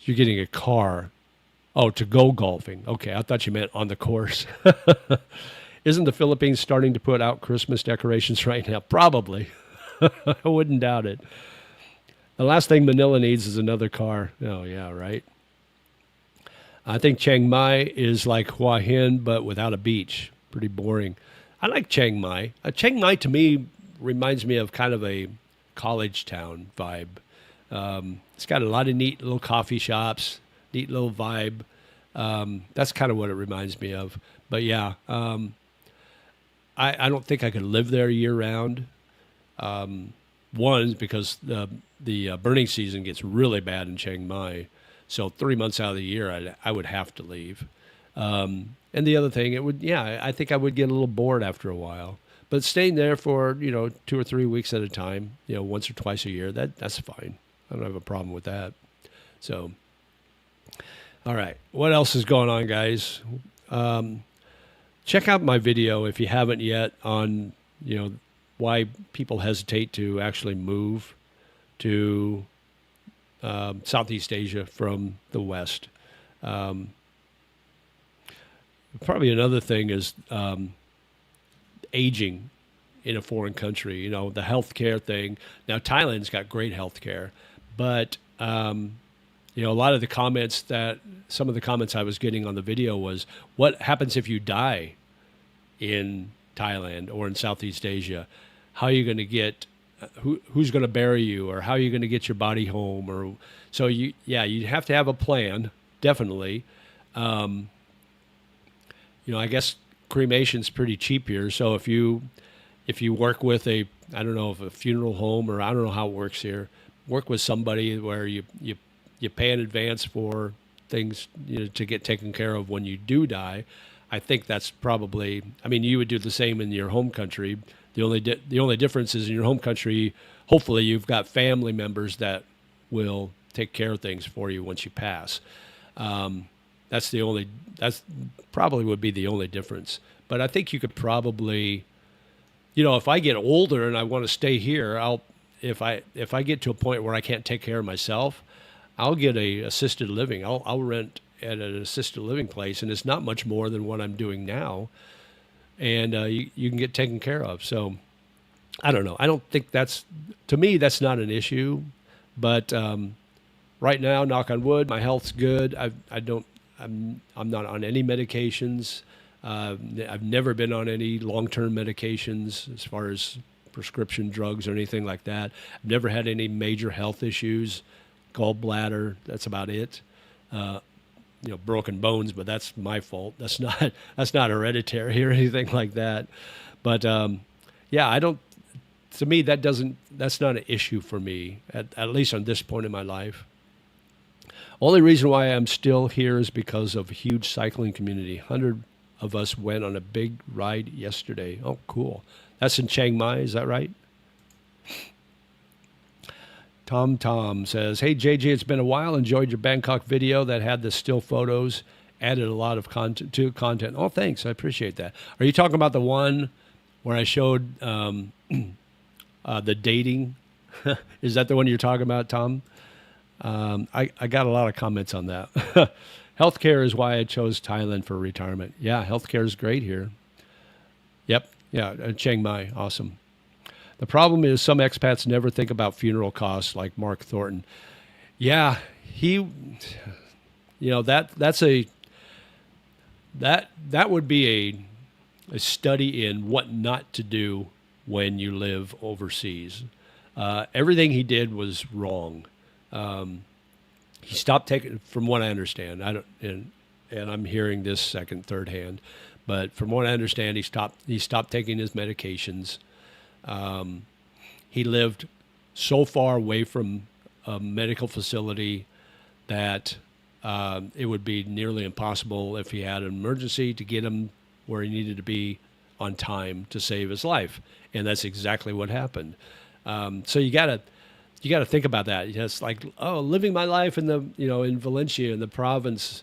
You're getting a car. Oh, to go golfing. Okay, I thought you meant on the course. Isn't the Philippines starting to put out Christmas decorations right now? Probably. I wouldn't doubt it. The last thing Manila needs is another car. Oh, yeah, right. I think Chiang Mai is like Hua Hin, but without a beach. Pretty boring. I like Chiang Mai. Chiang Mai, to me, reminds me of kind of a college town vibe. It's got a lot of neat little coffee shops, neat little vibe. That's kind of what it reminds me of. But yeah, I don't think I could live there year round. One, because the burning season gets really bad in Chiang Mai. So 3 months out of the year, I would have to leave. And the other thing, I think I would get a little bored after a while. But staying there for, 2 or 3 weeks at a time, once or twice a year, that's fine. I don't have a problem with that. So, all right. What else is going on, guys? Check out my video if you haven't yet on, why people hesitate to actually move to Southeast Asia from the West. Probably another thing is aging in a foreign country, the healthcare thing. Now, Thailand's got great healthcare, but, a lot of some of the comments I was getting on the video was, what happens if you die in Thailand or in Southeast Asia? How are you going to get, who's going to bury you, or how are you going to get your body home? Or so you have to have a plan, definitely. I guess cremation's pretty cheap here. So if you work with a funeral home, or I don't know how it works here, work with somebody where you pay in advance for things to get taken care of when you do die. I think that's probably, you would do the same in your home country. The only difference is in your home country, hopefully you've got family members that will take care of things for you once you pass. That's probably would be the only difference. But I think you could probably, if I get older and I want to stay here, if I get to a point where I can't take care of myself, I'll get a assisted living. I'll rent at an assisted living place, and it's not much more than what I'm doing now. And you can get taken care of. So I don't know. I don't think to me, that's not an issue. But right now, knock on wood, my health's good. I'm not on any medications. I've never been on any long-term medications as far as prescription drugs or anything like that. I've never had any major health issues, gallbladder. That's about it. Broken bones, but that's my fault. That's not hereditary or anything like that. But I don't. To me, that's not an issue for me at least on this point in my life. Only reason why I'm still here is because of a huge cycling community. 100 of us went on a big ride yesterday. Oh, cool. That's in Chiang Mai, is that right? Tom says, hey, JJ, it's been a while. Enjoyed your Bangkok video that had the still photos. Added a lot of content. Oh, thanks. I appreciate that. Are you talking about the one where I showed the dating? Is that the one you're talking about, Tom? I got a lot of comments on that. Healthcare is why I chose Thailand for retirement. Yeah, healthcare is great here. Yep. Yeah, Chiang Mai. Awesome. The problem is some expats never think about funeral costs, like Mark Thornton. Yeah, he, that would be a study in what not to do when you live overseas. Everything he did was wrong. He stopped taking, from what I understand. I don't, and I'm hearing this second, third hand, but from what I understand, he stopped taking his medications. He lived so far away from a medical facility that it would be nearly impossible if he had an emergency to get him where he needed to be on time to save his life, and that's exactly what happened. So you gotta think about that. It's like, oh, living my life in in Valencia in the province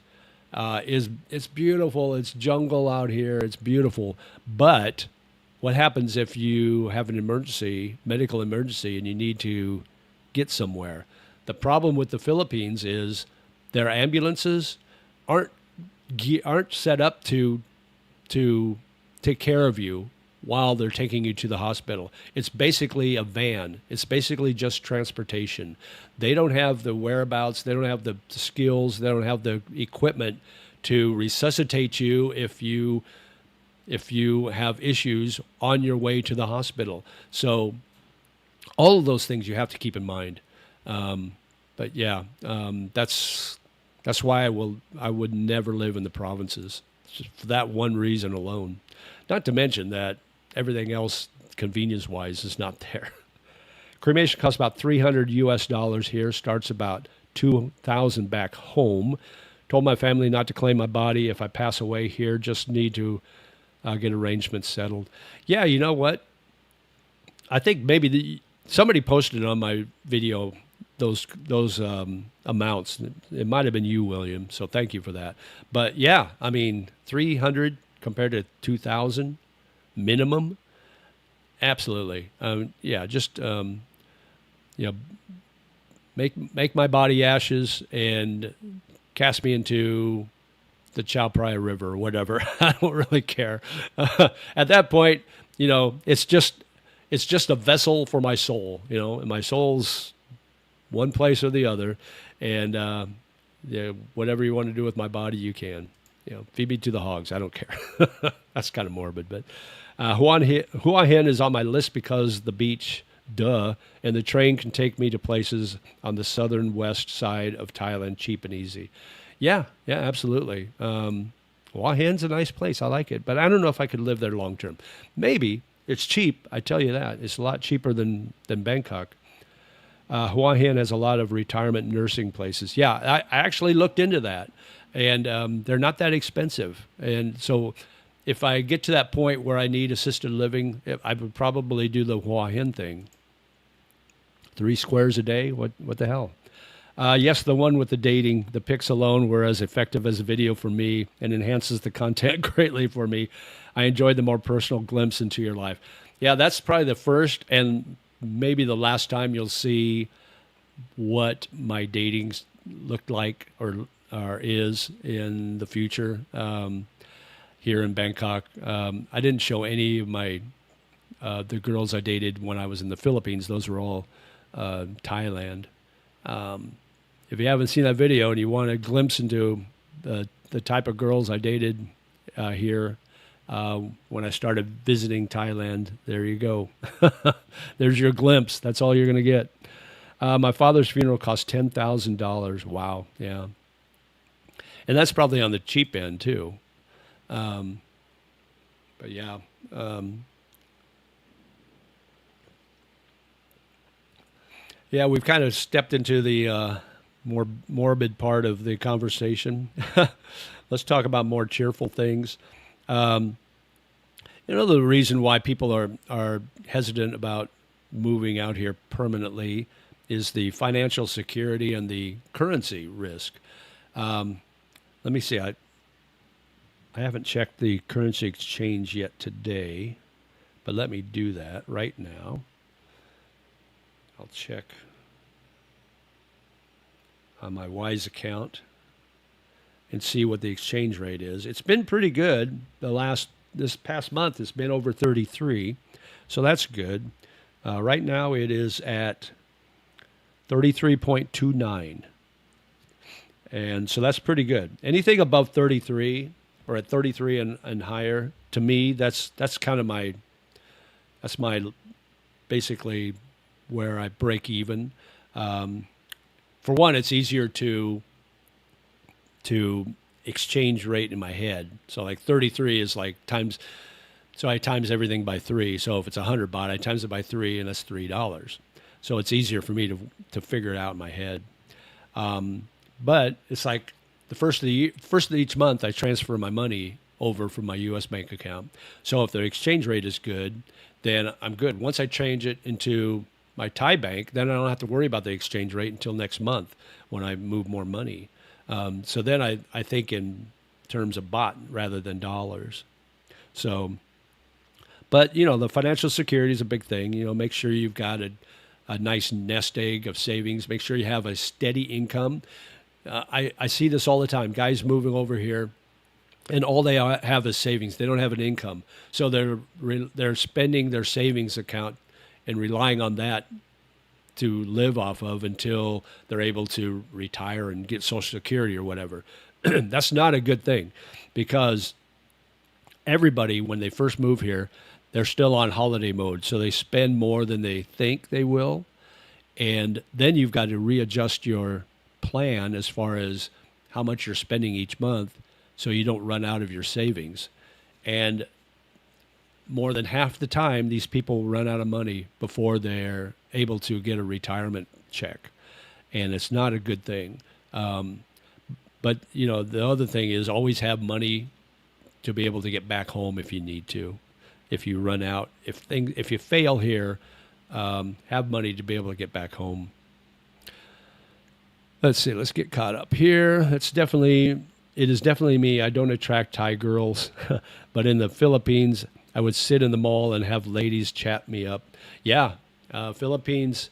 it's beautiful. It's jungle out here. It's beautiful, but what happens if you have an emergency, medical emergency, and you need to get somewhere? The problem with the Philippines is their ambulances aren't set up to take care of you while they're taking you to the hospital. It's basically a van. It's basically just transportation. They don't have the whereabouts. They don't have the skills. They don't have the equipment to resuscitate you if you have issues on your way to the hospital. So all of those things you have to keep in mind. But yeah, that's why I would never live in the provinces, just for that one reason alone. Not to mention that everything else, convenience-wise, is not there. Cremation costs about $300 US here. Starts about $2,000 back home. Told my family not to claim my body if I pass away here. Just need to get arrangements settled. Yeah, you know what? I think maybe somebody posted on my video those amounts. It might have been you, William. So thank you for that. But yeah, I mean, 300 compared to 2,000 minimum. Absolutely. Yeah, just make my body ashes and cast me into the Chao Phraya River or whatever. I don't really care. At that point, it's just a vessel for my soul, and my soul's one place or the other. And whatever you want to do with my body, you can. Feed me to the hogs. I don't care. That's kind of morbid, but Hua Hin is on my list because the beach, duh, and the train can take me to places on the southern west side of Thailand, cheap and easy. Yeah, absolutely. Hua Hin's a nice place. I like it, but I don't know if I could live there long term. Maybe. It's cheap. I tell you that. It's a lot cheaper than Bangkok. Hua Hin has a lot of retirement nursing places. Yeah, I actually looked into that, and they're not that expensive. And so if I get to that point where I need assisted living, I would probably do the Hua Hin thing. 3 squares a day? What the hell? Yes, the one with the dating. The pics alone were as effective as a video for me and enhances the content greatly for me. I enjoyed the more personal glimpse into your life. Yeah, that's probably the first and maybe the last time you'll see what my dating looked like or is in the future here in Bangkok. I didn't show any of my the girls I dated when I was in the Philippines. Those were all Thailand. If you haven't seen that video and you want a glimpse into the type of girls I dated here when I started visiting Thailand, there you go. There's your glimpse. That's all you're going to get. My father's funeral cost $10,000. Wow. Yeah. And that's probably on the cheap end too. But yeah. Yeah, we've kind of stepped into the more morbid part of the conversation. Let's talk about more cheerful things. The reason why people are hesitant about moving out here permanently is the financial security and the currency risk. Let me see. I haven't checked the currency exchange yet today, but let me do that right now. I'll check on my Wise account and see what the exchange rate is. It's been pretty good. This past month, it's been over 33, so that's good. Right now it is at 33.29. And so that's pretty good. Anything above 33 or at 33 and higher, to me, that's kind of that's my basically where I break even. For one, it's easier to exchange rate in my head. So like 33 is like times, so I times everything by 3. So if it's 100 baht, I times it by 3, and that's $3. So it's easier for me to figure it out in my head. But it's like the first of each month, I transfer my money over from my U.S. bank account. So if the exchange rate is good, then I'm good. Once I change it into my Thai bank, then I don't have to worry about the exchange rate until next month when I move more money. So then I think in terms of baht rather than dollars. So, but the financial security is a big thing. Make sure you've got a nice nest egg of savings. Make sure you have a steady income. I see this all the time. Guys moving over here, and all they have is savings. They don't have an income, so they're spending their savings account and relying on that to live off of until they're able to retire and get Social Security or whatever. That's not a good thing, because everybody, when they first move here, they're still on holiday mode, so they spend more than they think they will, and then you've got to readjust your plan as far as how much you're spending each month so you don't run out of your savings. And more than half the time, these people run out of money before they're able to get a retirement check, and it's not a good thing. But the other thing is always have money to be able to get back home if you need to. If you run out, if you fail here, have money to be able to get back home. Let's see. Let's get caught up here. It is definitely me. I don't attract Thai girls, but in the Philippines, I would sit in the mall and have ladies chat me up. Yeah, Philippines,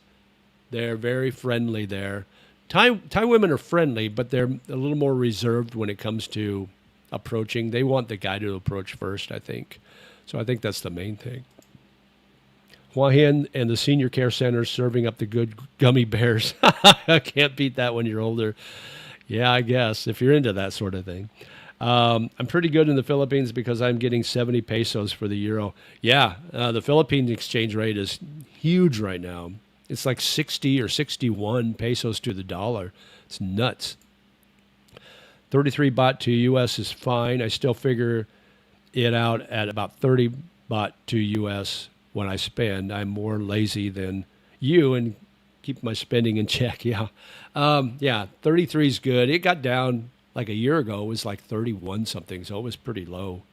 they're very friendly there. Thai women are friendly, but they're a little more reserved when it comes to approaching. They want the guy to approach first, I think. So I think that's the main thing. Hua Hin and the senior care centers serving up the good gummy bears. I can't beat that when you're older. Yeah, I guess, if you're into that sort of thing. I'm pretty good in the Philippines because I'm getting 70 pesos for the euro. Yeah, the Philippine exchange rate is huge right now. It's like 60 or 61 pesos to the dollar. It's nuts. 33 baht to US is fine. I still figure it out at about 30 baht to US when I spend. I'm more lazy than you and keep my spending in check. Yeah. 33 is good. It got down like a year ago. It was like 31 something. So it was pretty low.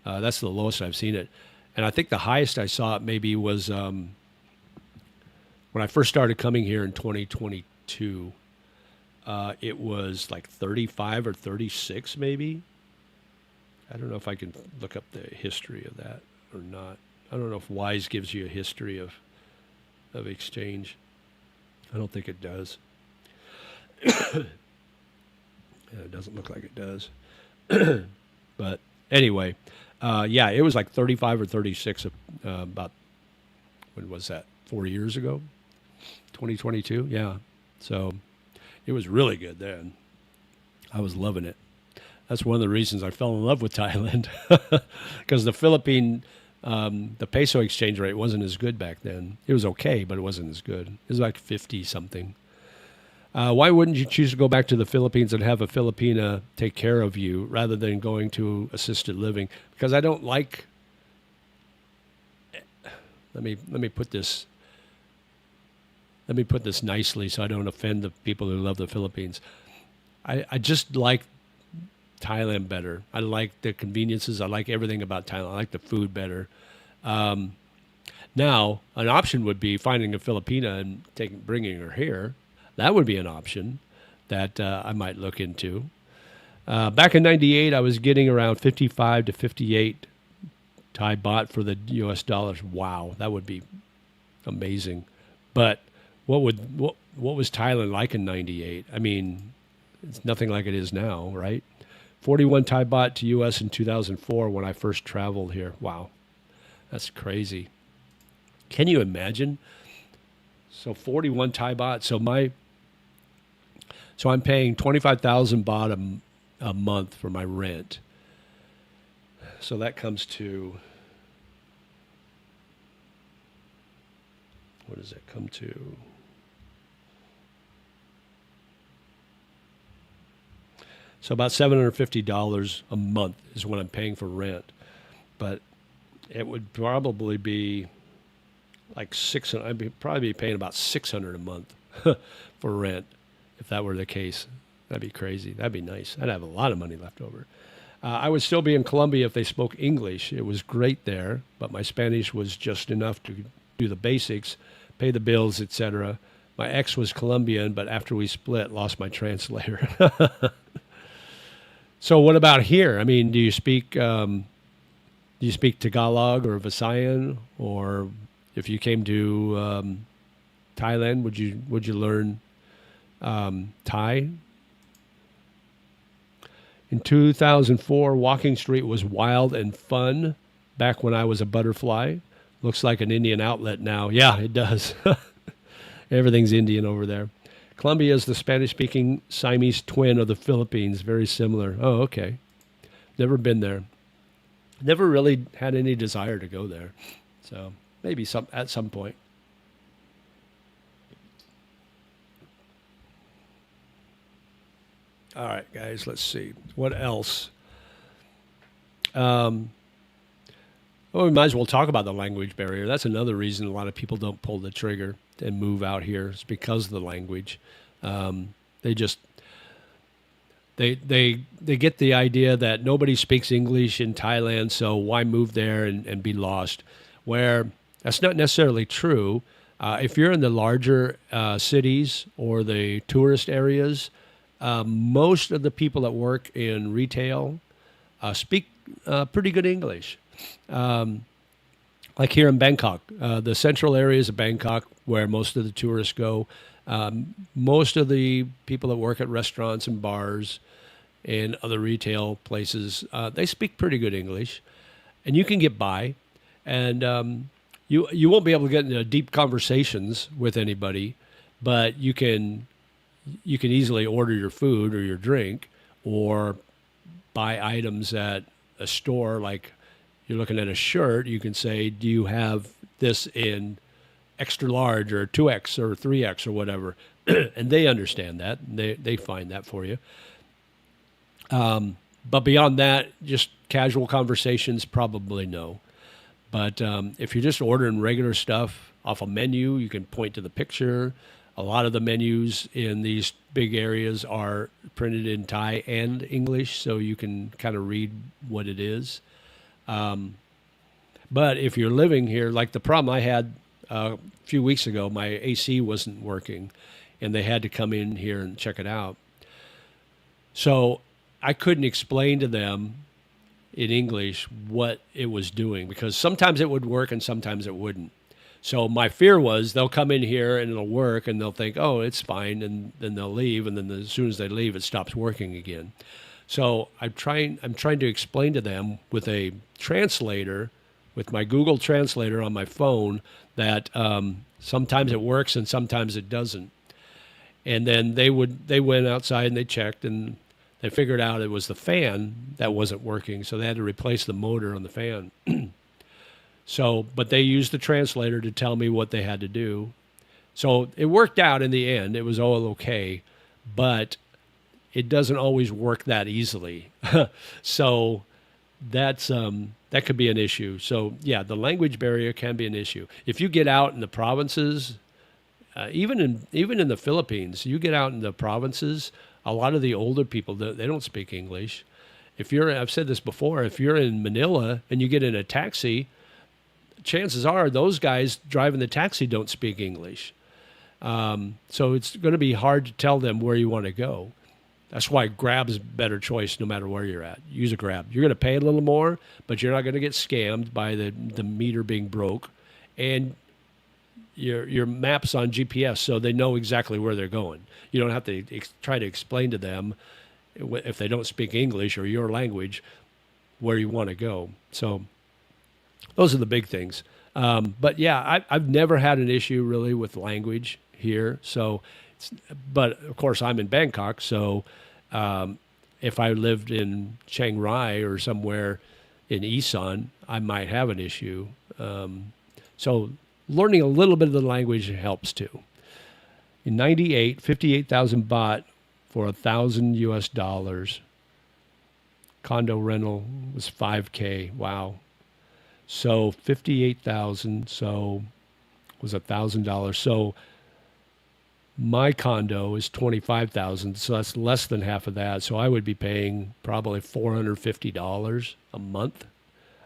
That's the lowest I've seen it. And I think the highest I saw it maybe was when I first started coming here in 2022. It was like 35 or 36 maybe. I don't know if I can look up the history of that or not. I don't know if Wise gives you a history of exchange. I don't think it does. It doesn't look like it does. But anyway, it was like 35 or 36 about, when was that, 4 years ago? 2022? Yeah. So it was really good then. I was loving it. That's one of the reasons I fell in love with Thailand, because the peso exchange rate wasn't as good back then. It was okay, but it wasn't as good. It was like 50 something. Why wouldn't you choose to go back to the Philippines and have a Filipina take care of you rather than going to assisted living? Because I don't like. Let me put this. Let me put this nicely so I don't offend the people who love the Philippines. I just like Thailand better. I like the conveniences. I like everything about Thailand. I like the food better. Now, an option would be finding a Filipina and bringing her here. That would be an option that I might look into. Back in 98, I was getting around 55 to 58 Thai baht for the U.S. dollars. Wow, that would be amazing. But what was Thailand like in 98? I mean, it's nothing like it is now, right? 41 Thai baht to U.S. in 2004 when I first traveled here. Wow, that's crazy. Can you imagine? So 41 Thai baht. So I'm paying 25,000 baht a month for my rent. So that comes to, what does that come to? So about $750 a month is what I'm paying for rent. But it would probably be like 600. Probably be paying about 600 a month for rent if that were the case. That'd be crazy. That'd be nice. I'd have a lot of money left over. I would still be in Colombia if they spoke English. It was great there, but my Spanish was just enough to do the basics, pay the bills, etc. My ex was Colombian, but after we split, lost my translator. So what about here? I mean, do you speak Tagalog or Visayan, or if you came to Thailand, would you learn Thai? In 2004, Walking Street was wild and fun back when I was a butterfly. Looks like an Indian outlet now. Yeah, it does. Everything's Indian over there. Colombia is the Spanish-speaking Siamese twin of the Philippines. Very similar. Oh, okay. Never been there. Never really had any desire to go there. So maybe at some point. All right, guys, let's see. What else? Well, we might as well talk about the language barrier. That's another reason a lot of people don't pull the trigger and move out here. It's because of the language. They just they get the idea that nobody speaks English in Thailand, so why move there and be lost? Where that's not necessarily true. If you're in the larger cities or the tourist areas, most of the people that work in retail speak pretty good English. Like here in Bangkok, the central areas of Bangkok where most of the tourists go, most of the people that work at restaurants and bars and other retail places, they speak pretty good English, and you can get by. And you won't be able to get into deep conversations with anybody, but you can easily order your food or your drink or buy items at a store. Like you're looking at a shirt, you can say, do you have this in extra large or 2X or 3X or whatever? And they understand that. They find that for you. But beyond that, just casual conversations, probably no. But if you're just ordering regular stuff off a menu, you can point to the picture. A lot of the menus in these big areas are printed in Thai and English, so you can kind of read what it is. But if you're living here, like the problem I had a few weeks ago, my AC wasn't working, and they had to come in here and check it out. So I couldn't explain to them in English what it was doing, because sometimes it would work and sometimes it wouldn't. So my fear was they'll come in here and it'll work and they'll think, oh, it's fine, and then they'll leave, and then as soon as they leave, it stops working again. So I'm trying to explain to them with a translator, with my Google Translator on my phone, that sometimes it works and sometimes it doesn't. And then they went outside and they checked, and they figured out it was the fan that wasn't working, so they had to replace the motor on the fan. So, but they used the translator to tell me what they had to do. So it worked out in the end. It was all okay, but it doesn't always work that easily. So that could be an issue. So yeah, the language barrier can be an issue. If you get out in the provinces, even in the Philippines, you get out in the provinces, a lot of the older people, they don't speak English. I've said this before, if you're in Manila and you get in a taxi, chances are those guys driving the taxi don't speak English. So it's going to be hard to tell them where you want to go. That's why Grab's a better choice no matter where you're at. Use a Grab. You're going to pay a little more, but you're not going to get scammed by the meter being broke. And your map's on GPS, so they know exactly where they're going. You don't have to try to explain to them, if they don't speak English or your language, where you want to go. So those are the big things. But yeah, I've never had an issue really with language here. So, but of course, I'm in Bangkok. So, if I lived in Chiang Rai or somewhere in Isan, I might have an issue. So, learning a little bit of the language helps too. In 98, 58,000 baht for $1,000 US. Condo rental was 5K. Wow. So 58,000. So was $1,000. So my condo is 25,000. So that's less than half of that. So I would be paying probably $450 a month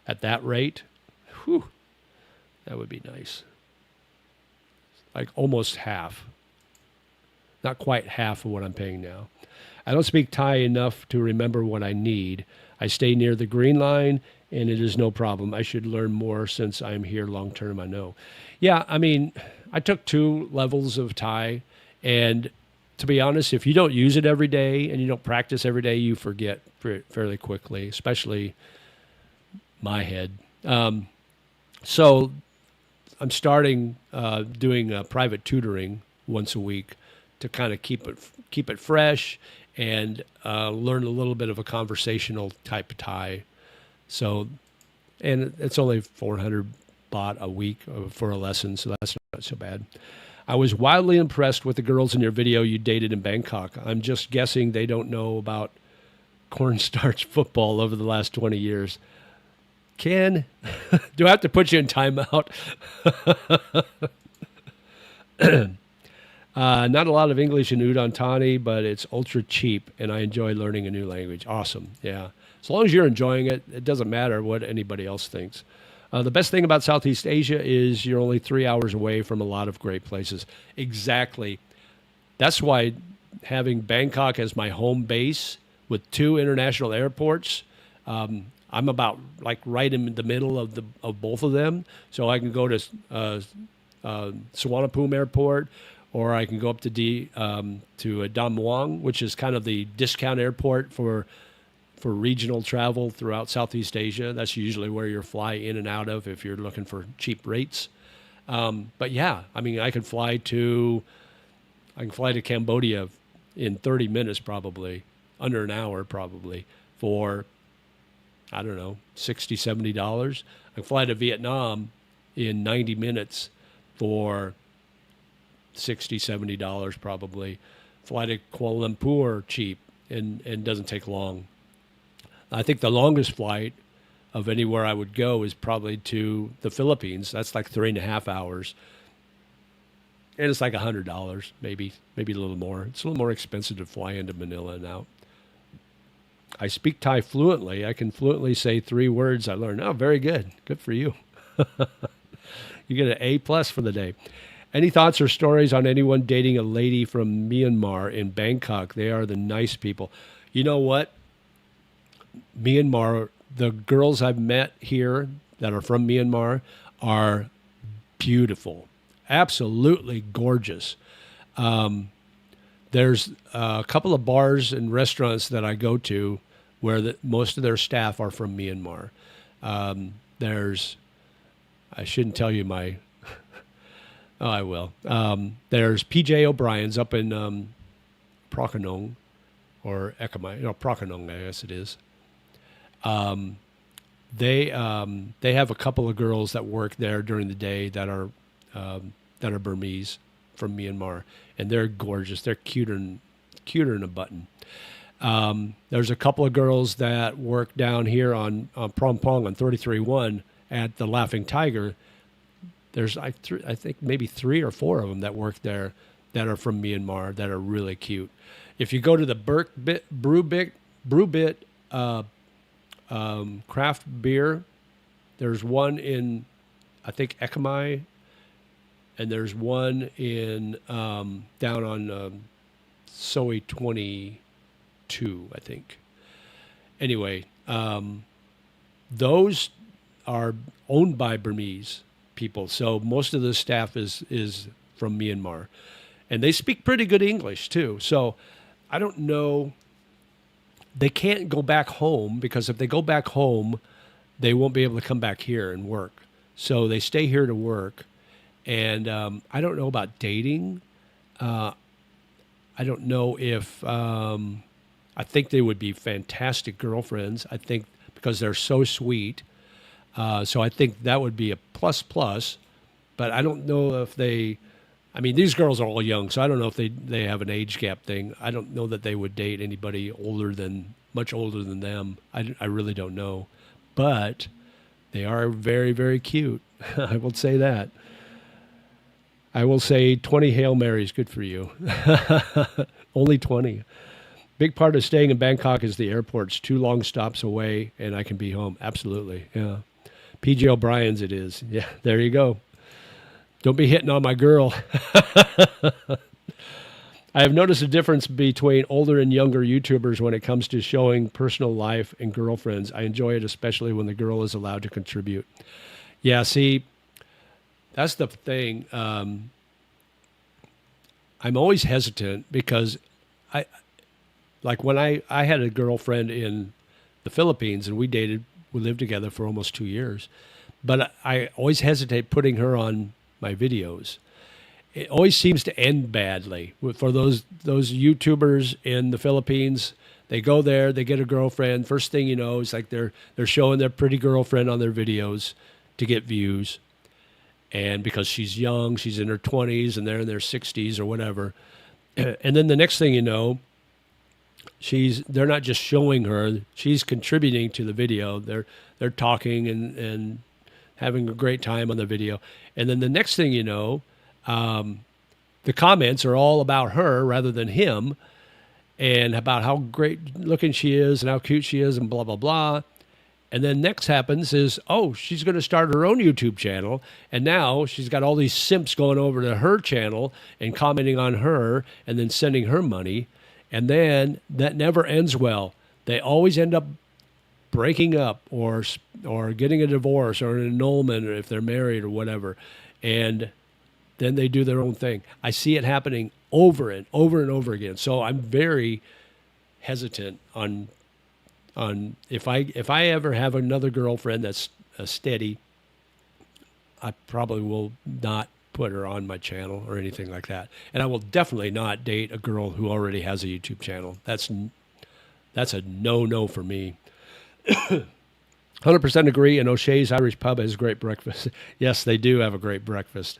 at that rate. Whew, that would be nice. Like almost half. Not quite half of what I'm paying now. I don't speak Thai enough to remember what I need. I stay near the Green Line, and it is no problem. I should learn more since I'm here long term, I know. Yeah, I mean, I took 2 levels of Thai, and to be honest, if you don't use it every day and you don't practice every day, you forget fairly quickly, especially my head. So I'm starting doing private tutoring once a week to kind of keep it fresh and learn a little bit of a conversational type of Thai. So, and it's only 400 baht a week for a lesson, so that's not so bad. I was wildly impressed with the girls in your video you dated in Bangkok. I'm just guessing they don't know about cornstarch football over the last 20 years. Ken, do I have to put you in timeout? Not a lot of English in Udon Thani, but it's ultra cheap, and I enjoy learning a new language. Awesome. Yeah. As long as you're enjoying it, it doesn't matter what anybody else thinks. The best thing about Southeast Asia is you're only 3 hours away from a lot of great places. Exactly. That's why having Bangkok as my home base with 2 international airports, I'm about like right in the middle of both of them. So I can go to Suvarnabhumi Airport, or I can go up to Dam Muang, which is kind of the discount airport for regional travel throughout Southeast Asia. That's usually where you fly in and out of if you're looking for cheap rates. But yeah, I mean, I can fly to Cambodia in 30 minutes, probably under an hour, probably for, I don't know, $60, $70. I can fly to Vietnam in 90 minutes for $60, $70 probably. Fly to Kuala Lumpur cheap and doesn't take long. I think the longest flight of anywhere I would go is probably to the Philippines. That's like 3.5 hours. And it's like $100, maybe a little more. It's a little more expensive to fly into Manila now. I speak Thai fluently. I can fluently say 3 words I learned. Oh, very good. Good for you. You get an A+ for the day. Any thoughts or stories on anyone dating a lady from Myanmar in Bangkok? They are the nice people. You know what? Myanmar, the girls I've met here that are from Myanmar are beautiful. Absolutely gorgeous. There's a couple of bars and restaurants that I go to where most of their staff are from Myanmar. I shouldn't tell you my... Oh, I will. There's PJ O'Brien's up in Prakanong, or Ekamai, Prakanong, I guess it is. They have a couple of girls that work there during the day that are Burmese from Myanmar, and they're gorgeous. They're cuter than a button. There's a couple of girls that work down here on Prompong on 33-1 at the Laughing Tiger. There's I think maybe 3 or 4 of them that work there that are from Myanmar that are really cute. If you go to the Brewbit craft beer, there's one in, I think, Ekamai, and there's one in down on Soe 22, I think. Anyway, those are owned by Burmese people, so most of the staff is from Myanmar, and they speak pretty good English too. So I don't know. They can't go back home, because if they go back home, they won't be able to come back here and work. So they stay here to work. And I don't know about dating. I don't know if I think they would be fantastic girlfriends. I think because they're so sweet. So I think that would be a plus plus. But I don't know if they. I mean, these girls are all young, so I don't know if they have an age gap thing. I don't know that they would date anybody much older than them. I really don't know. But they are very, very cute. I will say that. I will say 20 Hail Marys, good for you. Only 20. Big part of staying in Bangkok is the airport's 2 long stops away, and I can be home. Absolutely, yeah. PG O'Brien's it is. Yeah, there you go. Don't be hitting on my girl. I have noticed a difference between older and younger YouTubers when it comes to showing personal life and girlfriends. I enjoy it, especially when the girl is allowed to contribute. Yeah, see, that's the thing. I'm always hesitant because when I had a girlfriend in the Philippines and we lived together for almost 2 years, but I always hesitate putting her on my videos. It always seems to end badly for those YouTubers in the Philippines. They go there, they get a girlfriend. First thing you know, it's like they're showing their pretty girlfriend on their videos to get views. And because she's young, she's in her 20s and they're in their 60s or whatever. And then the next thing you know, they're not just showing her, she's contributing to the video. They're talking and having a great time on the video. And then the next thing you know, the comments are all about her rather than him, and about how great looking she is and how cute she is and blah, blah, blah. And then next happens is, she's going to start her own YouTube channel. And now she's got all these simps going over to her channel and commenting on her and then sending her money. And then that never ends well. They always end up breaking up or getting a divorce or an annulment, or if they're married or whatever. And then they do their own thing. I see it happening over and over and over again. So I'm very hesitant on if I ever have another girlfriend that's steady, I probably will not put her on my channel or anything like that. And I will definitely not date a girl who already has a YouTube channel. That's a no for me. 100% agree. And O'Shea's Irish Pub has great breakfast. Yes, they do have a great breakfast.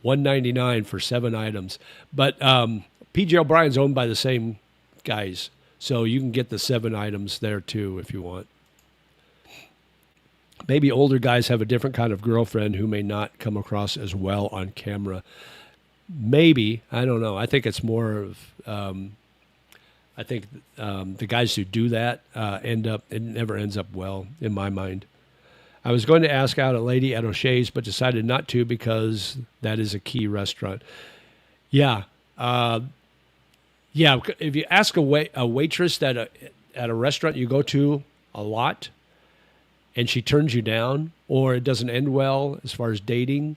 $1.99 for 7 items. But PG O'Brien's owned by the same guys, so you can get the 7 items there too if you want. Maybe older guys have a different kind of girlfriend who may not come across as well on camera. Maybe. I don't know. I think it's more of... I think the guys who do that it never ends up well, in my mind. I was going to ask out a lady at O'Shea's, but decided not to because that is a key restaurant. Yeah. If you ask a waitress at a restaurant you go to a lot and she turns you down, or it doesn't end well as far as dating,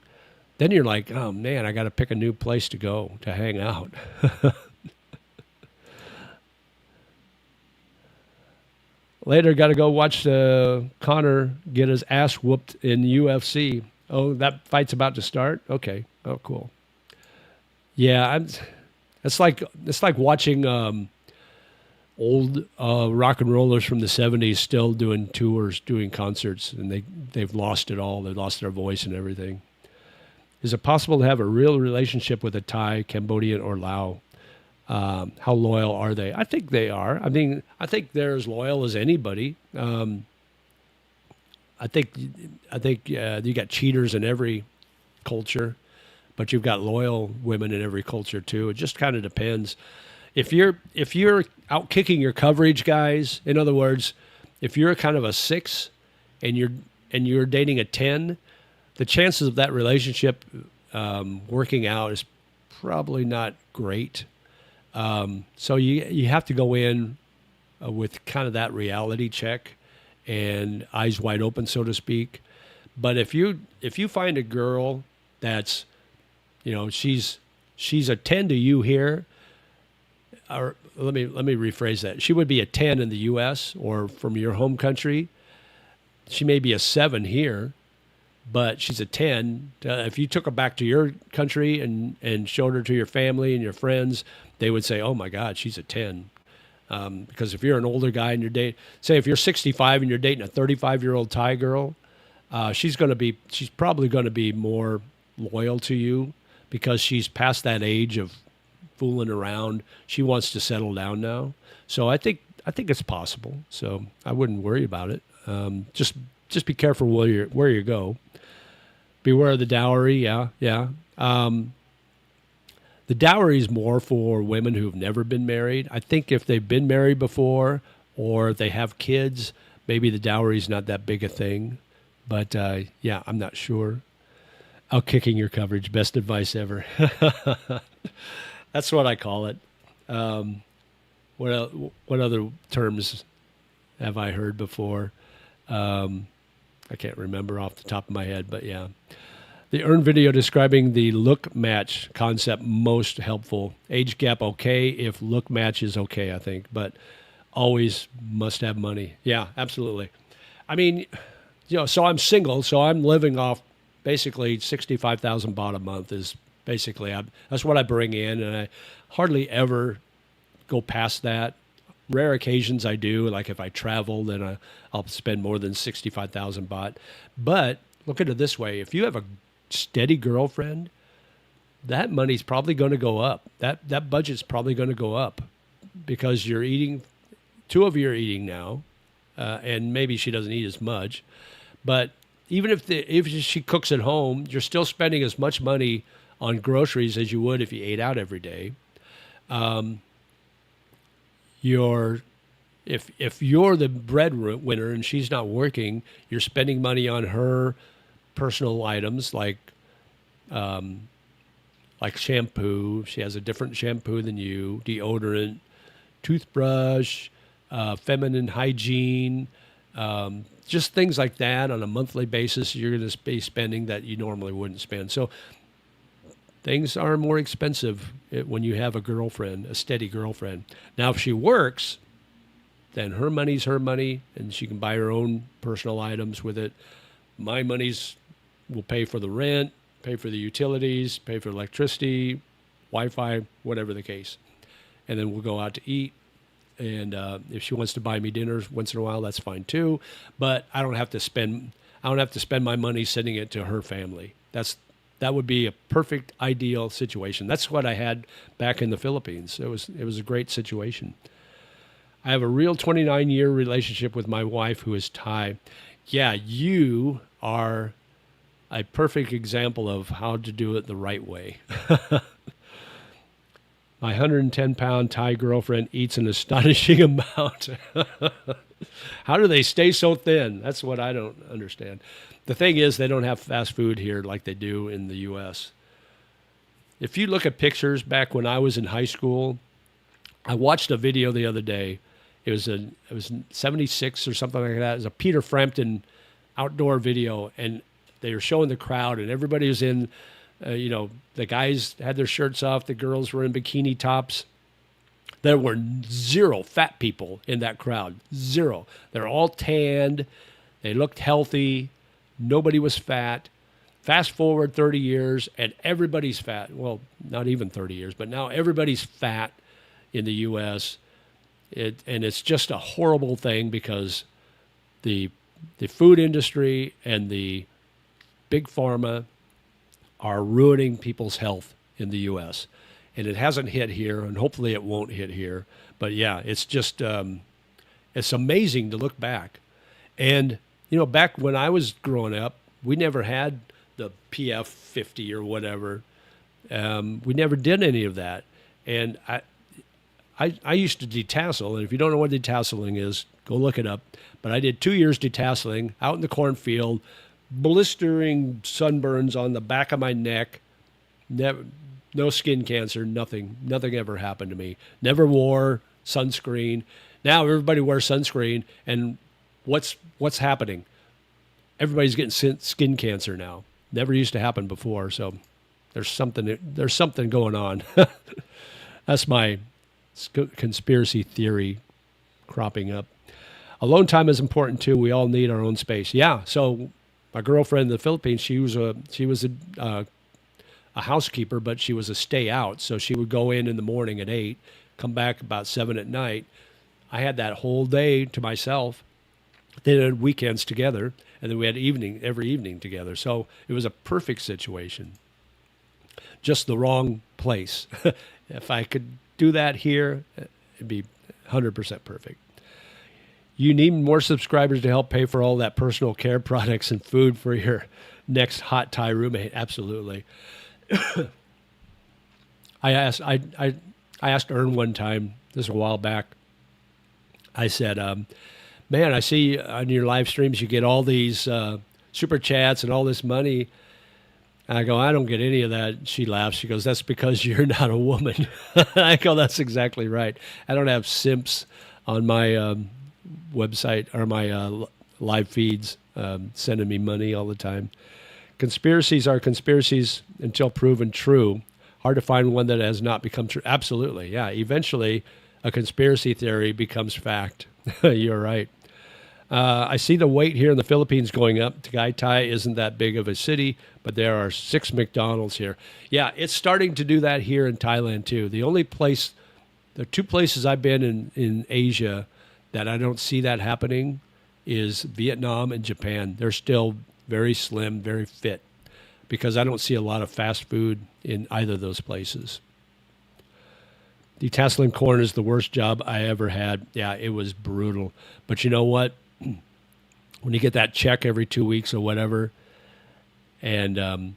then you're like, oh, man, I got to pick a new place to go to hang out. Later, got to go watch Conor get his ass whooped in UFC. Oh, that fight's about to start? Okay. Oh, cool. Yeah, it's like watching old rock and rollers from the 70s still doing tours, doing concerts, and they've lost it all. They've lost their voice and everything. Is it possible to have a real relationship with a Thai, Cambodian, or Lao? How loyal are they? I think they are. I mean, I think they're as loyal as anybody. I think you got cheaters in every culture, but you've got loyal women in every culture too. It just kind of depends. If you're out kicking your coverage, guys, in other words, if you're kind of a 6 and you're dating a 10, the chances of that relationship working out is probably not great. So you have to go in with kind of that reality check and eyes wide open, so to speak. But if you find a girl that's, she's a 10 to you here, or let me rephrase that. She would be a 10 in the U.S. or from your home country. She may be a 7 here, but she's a 10. If you took her back to your country and showed her to your family and your friends, they would say, oh my God, she's a 10. Because if you're an older guy and say if you're 65 and you're dating a 35-year-old Thai girl, she's probably going to be more loyal to you because she's past that age of fooling around. She wants to settle down now. So I think it's possible. So I wouldn't worry about it. Just be careful where you go. Beware of the dowry. Yeah. The dowry is more for women who've never been married. I think if they've been married before or they have kids, maybe the dowry is not that big a thing. But yeah, I'm not sure. Kicking your coverage, best advice ever. That's what I call it. What other terms have I heard before? I can't remember off the top of my head, but yeah. The earned video describing the look match concept most helpful. Age gap okay if look match is okay, I think, but always must have money. Yeah, absolutely. I mean, so I'm single, so I'm living off basically 65,000 baht a month is basically, that's what I bring in, and I hardly ever go past that. Rare occasions I do, like if I travel, then I'll spend more than 65,000 baht. But look at it this way. If you have a steady girlfriend, that money's probably going to go up. That budget's probably going to go up because you're eating, two of you are eating now, and maybe she doesn't eat as much. But even if she cooks at home, you're still spending as much money on groceries as you would if you ate out every day. If you're the breadwinner and she's not working, you're spending money on her personal items like shampoo. She has a different shampoo than you, deodorant, toothbrush, feminine hygiene, just things like that on a monthly basis. You're going to be spending that you normally wouldn't spend. So things are more expensive when you have a girlfriend, a steady girlfriend. Now, if she works, then her money's her money, and she can buy her own personal items with it. My money's will pay for the rent, pay for the utilities, pay for electricity, Wi-Fi, whatever the case. And then we'll go out to eat. And if she wants to buy me dinners once in a while, that's fine too. But I don't have to spend my money sending it to her family. That would be a perfect, ideal situation. That's what I had back in the Philippines. It was a great situation. I have a real 29-year relationship with my wife who is Thai. Yeah, you are a perfect example of how to do it the right way. My 110-pound Thai girlfriend eats an astonishing amount. How do they stay so thin? That's what I don't understand. The thing is, they don't have fast food here like they do in the U.S. If you look at pictures back when I was in high school, I watched a video the other day. It was 76 or something like that. It was a Peter Frampton outdoor video, and they were showing the crowd, and everybody was in, the guys had their shirts off, the girls were in bikini tops. There were zero fat people in that crowd, zero. They're all tanned. They looked healthy. Nobody was fat. Fast forward 30 years, and everybody's fat. Well, not even 30 years, but now everybody's fat in the U.S., and it's just a horrible thing because the food industry and the big pharma are ruining people's health in the U.S. And it hasn't hit here, and hopefully it won't hit here. But yeah, it's just it's amazing to look back. And back when I was growing up, we never had the PF 50 or whatever. We never did any of that. And I used to detassel, and if you don't know what detasseling is, go look it up. But I did 2 years detasseling out in the cornfield, blistering sunburns on the back of my neck, no skin cancer, nothing ever happened to me. Never wore sunscreen. Now everybody wears sunscreen, and what's happening? Everybody's getting skin cancer now. Never used to happen before, so there's something going on. That's my conspiracy theory cropping up. Alone time is important too. We all need our own space. Yeah, so My girlfriend in the Philippines, she was a housekeeper, but she was a stay out. So she would go in the morning at 8, come back about 7 at night. I had that whole day to myself. Then had weekends together, and then we had every evening together. So it was a perfect situation. Just the wrong place. If I could do that here, it'd be 100% perfect. You need more subscribers to help pay for all that personal care products and food for your next hot Thai roommate. Absolutely. I asked Ern one time, this is a while back. I said, man, I see on your live streams you get all these super chats and all this money. I go, I don't get any of that. She laughs. She goes, that's because you're not a woman. I go, that's exactly right. I don't have simps on my website or my live feeds sending me money all the time. Conspiracies are conspiracies until proven true. Hard to find one that has not become true. Absolutely, yeah. Eventually, a conspiracy theory becomes fact. You're right. I see the weight here in the Philippines going up. Tagaytay isn't that big of a city, but there are 6 McDonald's here. Yeah, it's starting to do that here in Thailand too. The 2 places I've been in Asia that I don't see that happening is Vietnam and Japan. They're still very slim, very fit, because I don't see a lot of fast food in either of those places. Detasseling corn is the worst job I ever had. Yeah, it was brutal. But you know what? When you get that check every 2 weeks or whatever, and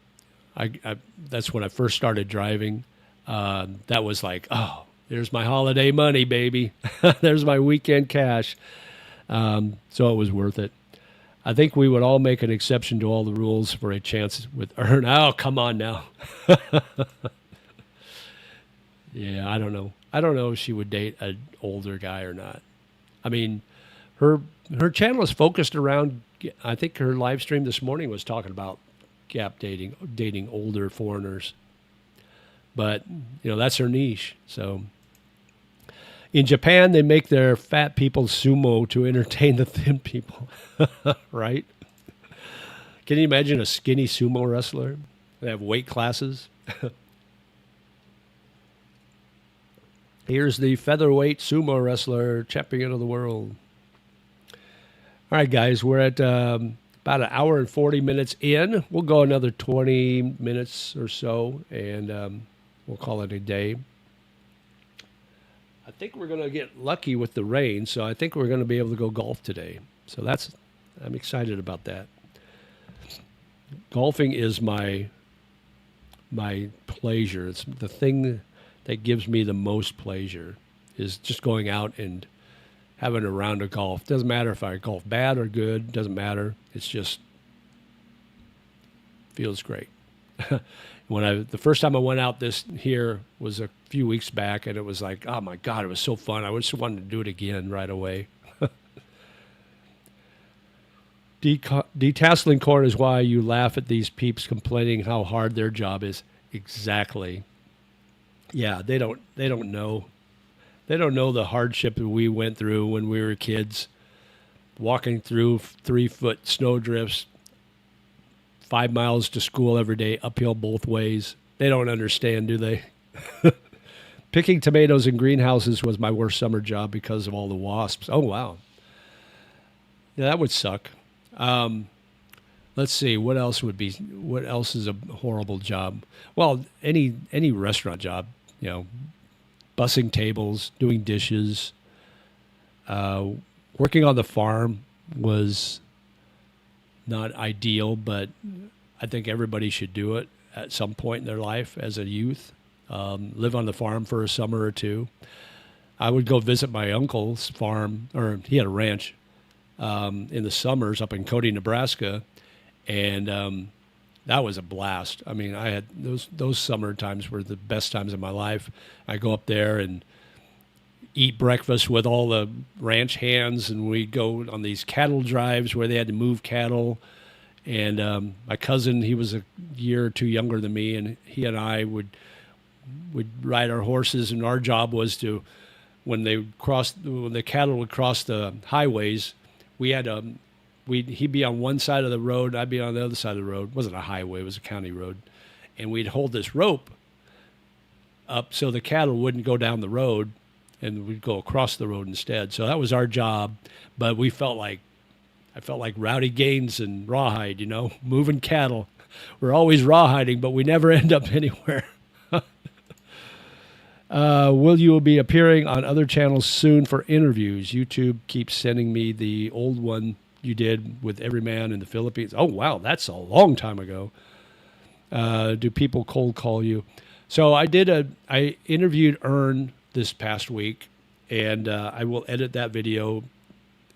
that's when I first started driving, that was like, oh, there's my holiday money, baby. There's my weekend cash. So it was worth it. I think we would all make an exception to all the rules for a chance with Ern. Oh, come on now. Yeah, I don't know. I don't know if she would date an older guy or not. I mean, her channel is focused around, I think her live stream this morning was talking about gap dating older foreigners. But, that's her niche. So in Japan, they make their fat people sumo to entertain the thin people, right? Can you imagine a skinny sumo wrestler? They have weight classes. Here's the featherweight sumo wrestler, champion of the world. All right, guys, we're at about an hour and 40 minutes in. We'll go another 20 minutes or so, and we'll call it a day. I think we're going to get lucky with the rain, so I think we're going to be able to go golf today. So I'm excited about that. Golfing is my pleasure. It's the thing that gives me the most pleasure is just going out and having a round of golf. Doesn't matter if I golf bad or good. Doesn't matter. It's just feels great. The first time I went out here was a few weeks back, and it was like, oh my God, it was so fun. I just wanted to do it again right away. Detasseling corn is why you laugh at these peeps complaining how hard their job is. Exactly. Yeah, they don't know. They don't know the hardship that we went through when we were kids, walking through 3-foot snowdrifts, 5 miles to school every day, uphill both ways. They don't understand, do they? Picking tomatoes in greenhouses was my worst summer job because of all the wasps. Oh, wow. Yeah, that would suck. Let's see, what else is a horrible job? Well, any restaurant job, bussing tables, doing dishes, working on the farm was not ideal, but I think everybody should do it at some point in their life as a youth. Live on the farm for a summer or two. I would go visit my uncle's farm, or he had a ranch in the summers up in Cody, Nebraska, and that was a blast. I mean, I had those summer times were the best times of my life. I go up there and eat breakfast with all the ranch hands, and we'd go on these cattle drives where they had to move cattle. And my cousin, he was a year or two younger than me, and he and I would ride our horses, and our job was to, when the cattle would cross the highways, we he'd be on one side of the road, I'd be on the other side of the road. It wasn't a highway, it was a county road. And we'd hold this rope up so the cattle wouldn't go down the road, and we'd go across the road instead. So that was our job. But I felt like Rowdy Gaines and Rawhide, moving cattle. We're always rawhiding, but we never end up anywhere. Will you be appearing on other channels soon for interviews? YouTube keeps sending me the old one you did with Everyman in the Philippines. Oh, wow, that's a long time ago. Do people cold call you? So I interviewed Ern this past week, and I will edit that video,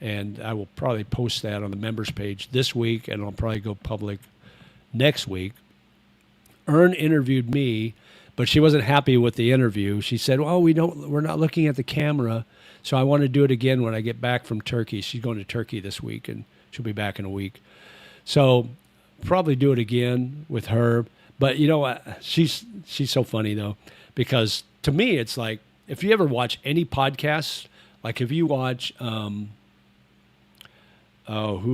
and I will probably post that on the members page this week, and I'll probably go public next week. Ern interviewed me, but she wasn't happy with the interview. She said, "Well, we're not looking at the camera, so I want to do it again when I get back from Turkey." She's going to Turkey this week, and she'll be back in a week. So probably do it again with her. But you know what? She's so funny though, because to me it's like, if you ever watch any podcasts, like if you watch, who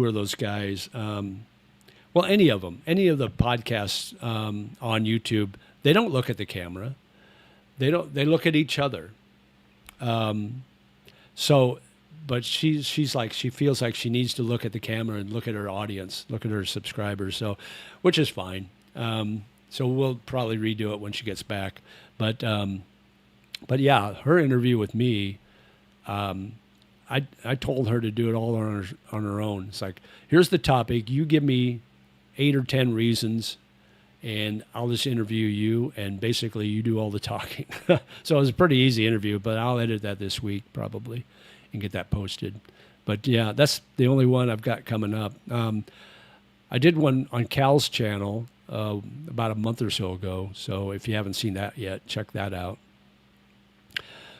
are those guys? Well, any of them, any of the podcasts on YouTube, they don't look at the camera. They look at each other. But she's like, she feels like she needs to look at the camera and look at her audience, look at her subscribers. So, which is fine. So we'll probably redo it when she gets back. But yeah, her interview with me, I told her to do it all on her own. It's like, here's the topic. You give me 8 or 10 reasons, and I'll just interview you, and basically you do all the talking. So it was a pretty easy interview, but I'll edit that this week probably and get that posted. But yeah, that's the only one I've got coming up. I did one on Cal's channel about a month or so ago. So if you haven't seen that yet, check that out.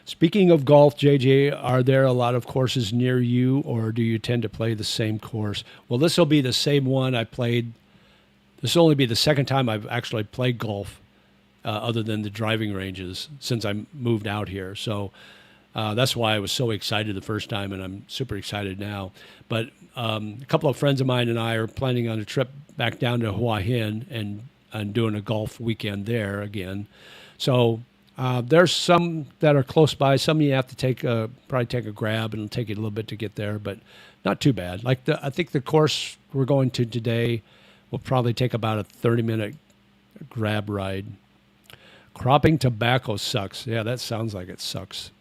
Speaking of golf, JJ, are there a lot of courses near you, or do you tend to play the same course? Well, this will be the same one I played. This will only be the second time I've actually played golf other than the driving ranges since I moved out here. So that's why I was so excited the first time, and I'm super excited now. But a couple of friends of mine and I are planning on a trip back down to Hua Hin and doing a golf weekend there again. So there's some that are close by. Some you have to probably take a grab, and it'll take you a little bit to get there, but not too bad. Like I think the course we're going to today will probably take about a 30-minute grab ride. Cropping tobacco sucks. Yeah, that sounds like it sucks.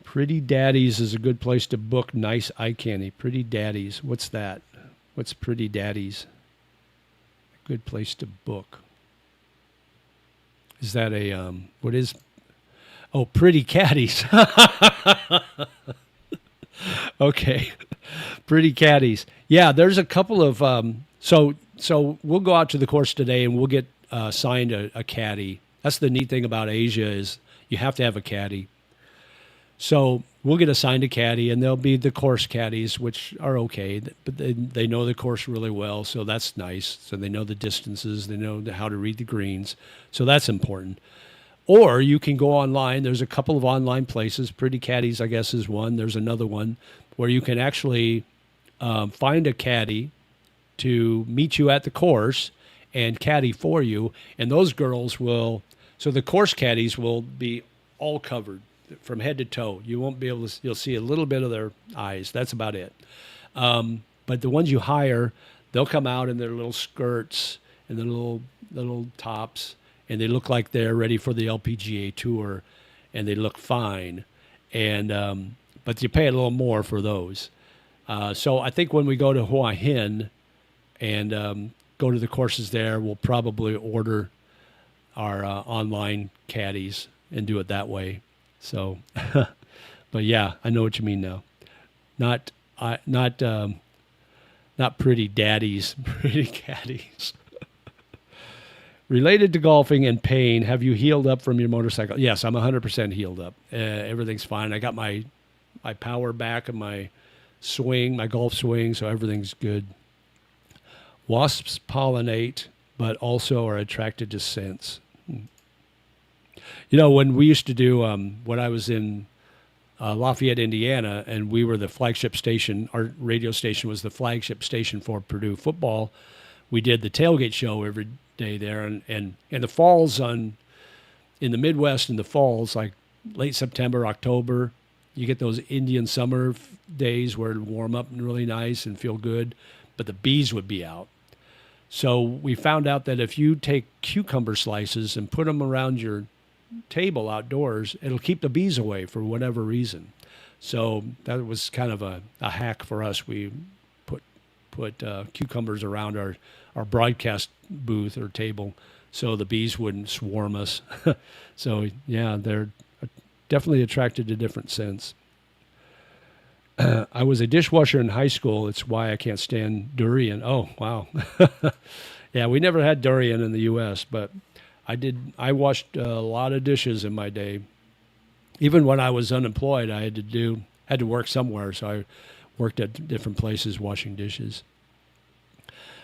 Pretty Daddies is a good place to book nice eye candy. Pretty Daddies. What's that? What's Pretty Daddies? A good place to book. Is that what is? Oh, Pretty Caddies. Okay. Pretty Caddies. Yeah, there's a couple of, so we'll go out to the course today and we'll get assigned a caddy. That's the neat thing about Asia is you have to have a caddy. So we'll get assigned a caddy, and they'll be the course caddies, which are okay, but they know the course really well, so that's nice. So they know the distances, they know how to read the greens, so that's important. Or you can go online. There's a couple of online places. Pretty Caddies, I guess, is one. There's another one where you can actually find a caddy to meet you at the course and caddy for you, and those girls will, so the course caddies will be all covered from head to toe. You won't be able to, you'll see a little bit of their eyes. That's about it. But the ones you hire, they'll come out in their little skirts and their little tops, and they look like they're ready for the LPGA tour, and they look fine. And but you pay a little more for those. So I think when we go to Hua Hin and go to the courses there, we'll probably order our online caddies and do it that way. So, but yeah, I know what you mean now. Not Pretty Daddies, Pretty Caddies. Related to golfing and pain, have you healed up from your motorcycle? Yes, I'm 100% healed up. Everything's fine. I got my power back and my swing, my golf swing, so everything's good. Wasps pollinate, but also are attracted to scents. You know, when we used to do, when I was in Lafayette, Indiana, and we were the flagship station. Our radio station was the flagship station for Purdue football. We did the tailgate show every day there, and in the falls in the Midwest, in the falls, like late September, October, you get those Indian summer days where it warm up and really nice and feel good, but the bees would be out. So we found out that if you take cucumber slices and put them around your table outdoors, it'll keep the bees away for whatever reason. So that was kind of a hack for us. We put cucumbers around our broadcast booth or table so the bees wouldn't swarm us. So yeah, they're definitely attracted to different scents. I was a dishwasher in high school. It's why I can't stand durian. Oh, wow. Yeah, we never had durian in the U.S., but I washed a lot of dishes in my day. Even when I was unemployed, I had to work somewhere, so I worked at different places washing dishes.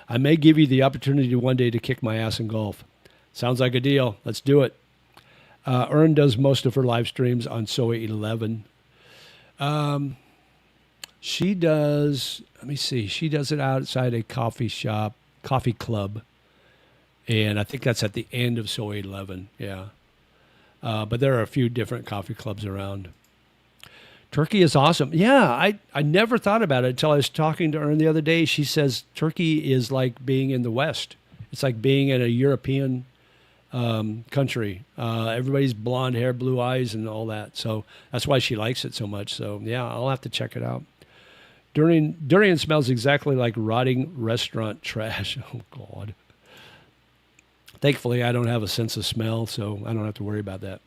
I may give you the opportunity one day to kick my ass in golf. Sounds like a deal. Let's do it. Erin does most of her live streams on SOA 11. She does, let me see, she does it outside a coffee club. And I think that's at the end of SOA 11, yeah. But there are a few different coffee clubs around. Turkey is awesome. Yeah, I never thought about it until I was talking to Erin the other day. She says Turkey is like being in the West. It's like being in a European country. Everybody's blonde hair, blue eyes, and all that. So that's why she likes it so much. So yeah, I'll have to check it out. Durian smells exactly like rotting restaurant trash. Oh God. Thankfully, I don't have a sense of smell, so I don't have to worry about that.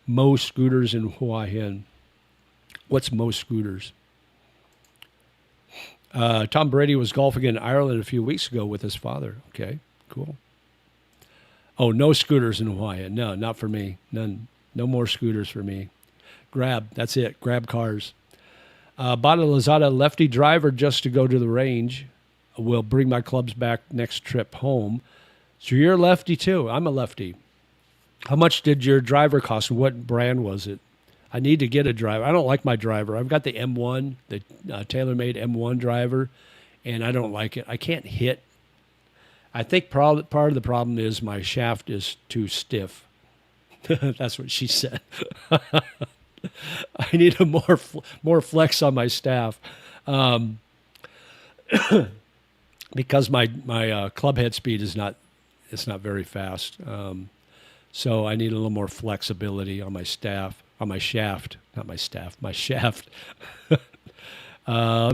Mo Scooters in Hawaiian. What's Mo Scooters? Tom Brady was golfing in Ireland a few weeks ago with his father. Okay, cool. Oh, no scooters in Hawaii. No, not for me. None. No more scooters for me. Grab. That's it. Grab cars. Bought a Lazada lefty driver just to go to the range. Will bring my clubs back next trip home. So you're a lefty too. I'm a lefty. How much did your driver cost? What brand was it? I need to get a driver. I don't like my driver. I've got the M1, the TaylorMade M1 driver, and I don't like it. I can't hit. I think part of the problem is my shaft is too stiff. That's what she said. I need a more flex on my staff, because my club head speed is not very fast. So I need a little more flexibility on my shaft. Let me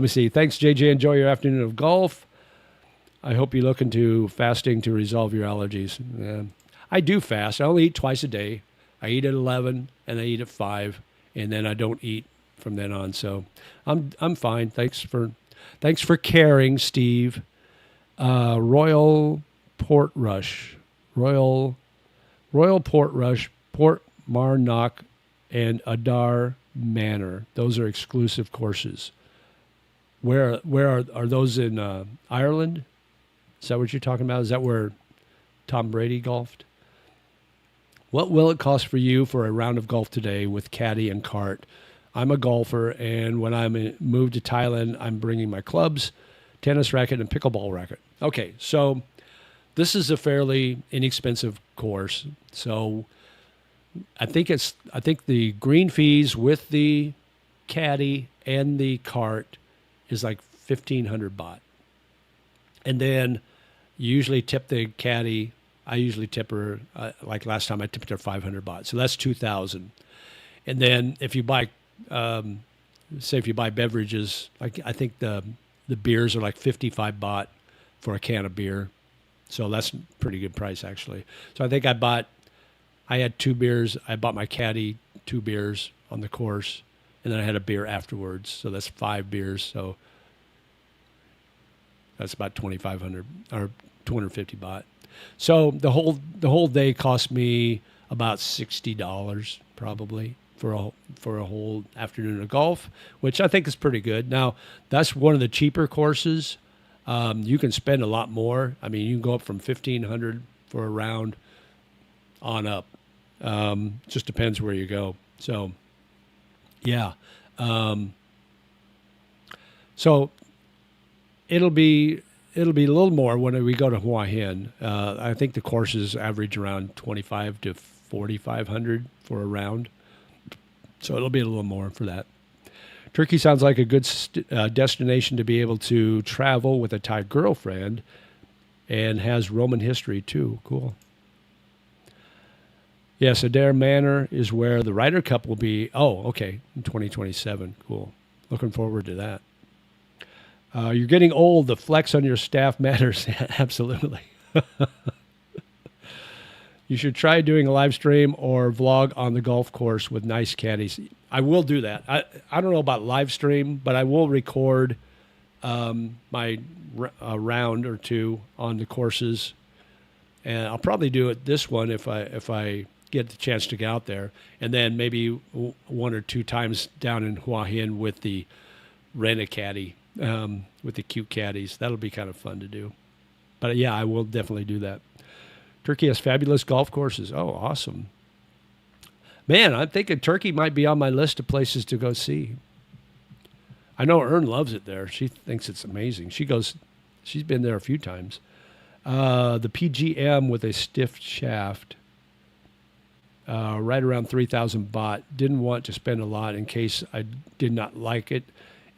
see. Thanks, JJ. Enjoy your afternoon of golf. I hope you look into fasting to resolve your allergies. I do fast. I only eat twice a day. I eat at 11 and I eat at 5, and then I don't eat from then on. So I'm fine. Thanks for caring, Steve. Royal Portrush, Port Marnock, and Adar Manor. Those are exclusive courses. Where are those in Ireland? Is that what you're talking about? Is that where Tom Brady golfed? What will it cost for you for a round of golf today with caddy and cart? I'm a golfer, and when I move to Thailand, I'm bringing my clubs, tennis racket, and pickleball racket. Okay, so this is a fairly inexpensive course. So I think the green fees with the caddy and the cart is like 1,500 baht. And then you usually tip the caddy. I usually tip her, like last time I tipped her 500 baht. So that's 2,000. And then if you buy, if you buy beverages, like I think the beers are like 55 baht for a can of beer. So that's a pretty good price, actually. So I think I had 2 beers. I bought my caddy 2 beers on the course, and then I had a beer afterwards. So that's 5 beers. So that's about 2,500 or 250 baht. So the whole day cost me about $60 probably for a whole afternoon of golf, which I think is pretty good. Now, that's one of the cheaper courses. You can spend a lot more. I mean, you can go up from 1,500 for a round on up. Just depends where you go. So Yeah. So it'll be a little more when we go to Hua Hin. I think the courses average around 25 to 4,500 for a round. So it'll be a little more for that. Turkey sounds like a good destination to be able to travel with a Thai girlfriend, and has Roman history too. Cool. Yes, Adair Manor is where the Ryder Cup will be. Oh, okay, in 2027. Cool. Looking forward to that. You're getting old. The flex on your staff matters. Absolutely. You should try doing a live stream or vlog on the golf course with nice caddies. I will do that. I don't know about live stream, but I will record my round or two on the courses, and I'll probably do it this one if I get the chance to get out there, and then maybe one or two times down in Hua Hin with the rent-a-caddy, with the cute caddies. That'll be kind of fun to do. But yeah, I will definitely do that. Turkey has fabulous golf courses. Oh, awesome. Man, I'm thinking Turkey might be on my list of places to go see. I know Ern loves it there. She thinks it's amazing. She's been there a few times. The PGM with a stiff shaft, right around 3,000 baht. Didn't want to spend a lot in case I did not like it,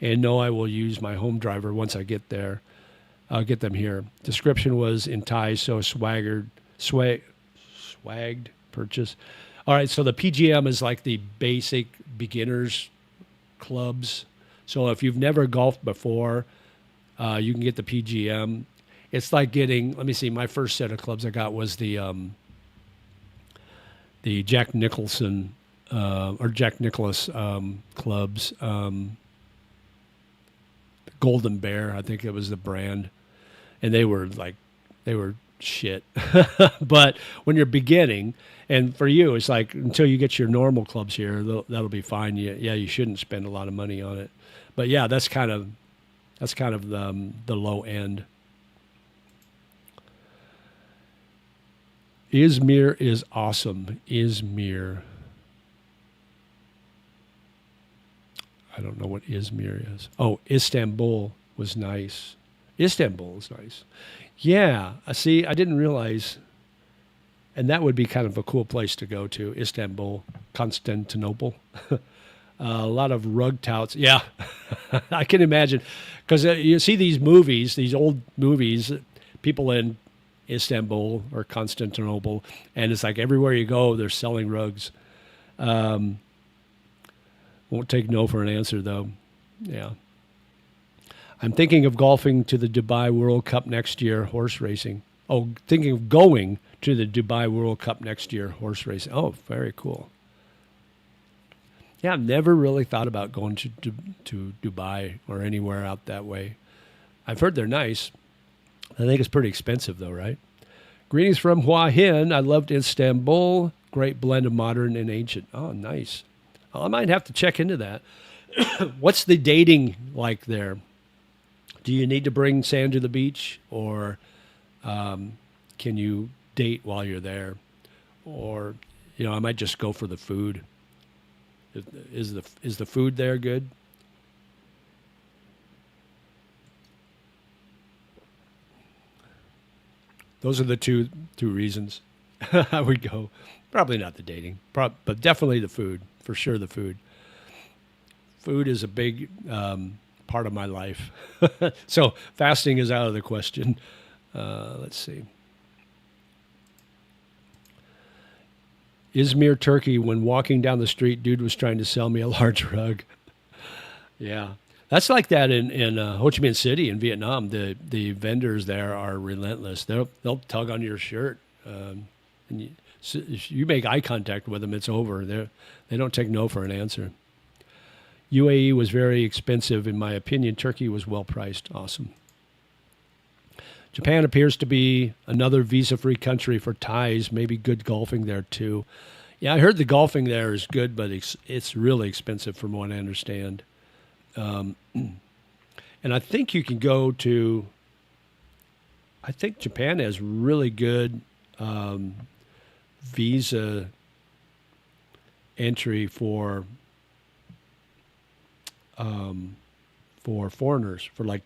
and know I will use my home driver once I get there. I'll get them here. Description was in Thai, so swagged purchase. All right, so the PGM is like the basic beginners clubs. So if you've never golfed before, you can get the PGM. It's like getting, let me see, my first set of clubs I got was the Jack Nicholson or Jack Nicklaus clubs. Golden Bear, I think it was the brand. And they were shit. But when you're beginning, and for you, it's like until you get your normal clubs here, that'll be fine. You shouldn't spend a lot of money on it. But yeah, that's kind of the low end. Izmir is awesome. Izmir. I don't know what Izmir is. Oh, Istanbul was nice. Istanbul is nice. Yeah, see, I didn't realize, and that would be kind of a cool place to go to, Istanbul, Constantinople. A lot of rug touts. Yeah, I can imagine. Because you see these movies, these old movies, people in Istanbul or Constantinople, and it's like everywhere you go, they're selling rugs. Won't take no for an answer, though. Yeah. I'm thinking of golfing to the Dubai World Cup next year, horse racing. Oh, thinking of going to the Dubai World Cup next year, horse racing. Oh, very cool. Yeah, I've never really thought about going to Dubai or anywhere out that way. I've heard they're nice. I think it's pretty expensive, though, right? Greetings from Hua Hin. I loved Istanbul. Great blend of modern and ancient. Oh, nice. I might have to check into that. What's the dating like there? Do you need to bring sand to the beach, or can you date while you're there? Or, I might just go for the food. Is the food there good? Those are the two reasons I would go. Probably not the dating, but definitely the food. For sure, the food. Food is a big part of my life. So fasting is out of the question. Let's see. Izmir, Turkey. When walking down the street, dude was trying to sell me a large rug. Yeah. That's like that in Ho Chi Minh City in Vietnam. The vendors there are relentless. They'll tug on your shirt, and if you make eye contact with them, it's over. They don't take no for an answer. UAE was very expensive, in my opinion. Turkey was well priced. Awesome. Japan appears to be another visa-free country for Thais. Maybe good golfing there too. Yeah, I heard the golfing there is good, but it's really expensive from what I understand. And I think you can go to. I think Japan has really good visa entry for for foreigners, for like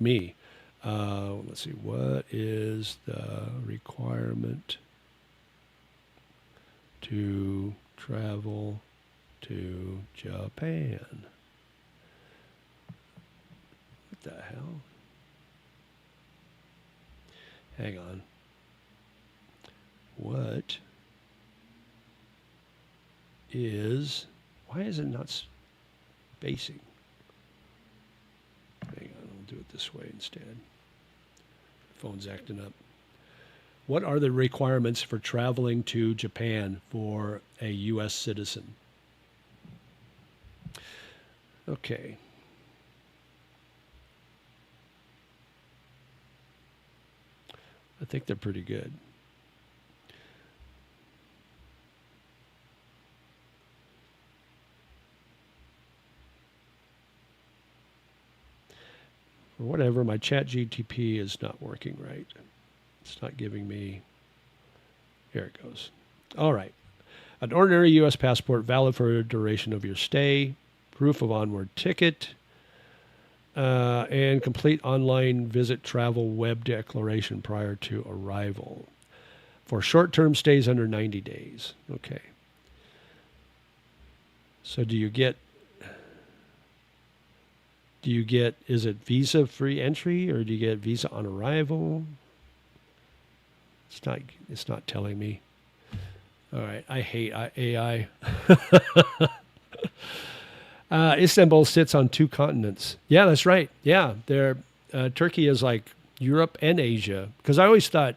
me. Let's see, what is the requirement to travel to Japan? What the hell? Hang on. What is, why is it not spacing? Hang on, I'll do it this way instead. Phone's acting up. What are the requirements for traveling to Japan for a U.S. citizen? Okay. I think they're pretty good. Or whatever, my ChatGPT is not working right. It's not giving me, here it goes. All right. An ordinary U.S. passport valid for the duration of your stay, proof of onward ticket, and complete online visit travel web declaration prior to arrival. For short-term stays under 90 days. Okay. So do you get, is it visa-free entry or do you get visa on arrival? It's not telling me. All right, I hate AI. Istanbul sits on 2 continents. Yeah, that's right. Yeah, Turkey is like Europe and Asia. Because I always thought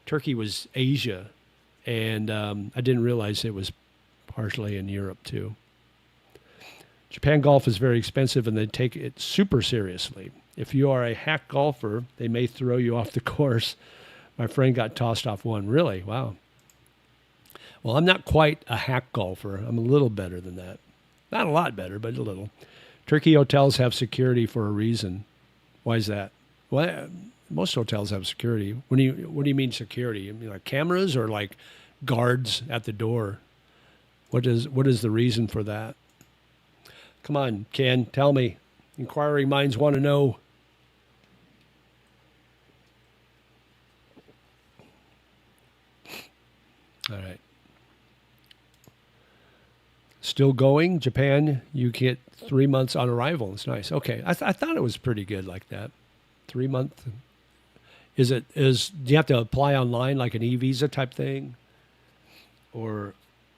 Turkey was Asia, and I didn't realize it was partially in Europe too. Japan golf is very expensive, and they take it super seriously. If you are a hack golfer, they may throw you off the course. My friend got tossed off one. Really? Wow. Well, I'm not quite a hack golfer. I'm a little better than that. Not a lot better, but a little. Turkey hotels have security for a reason. Why is that? Well, most hotels have security. What do you mean security? You mean like cameras or like guards at the door? What is the reason for that? Come on, Ken, tell me. Inquiring minds want to know. All right. Still going, Japan, you get 3 months on arrival. It's nice. Okay, I thought it was pretty good like that. 3 month. Do you have to apply online like an e-visa type thing? Or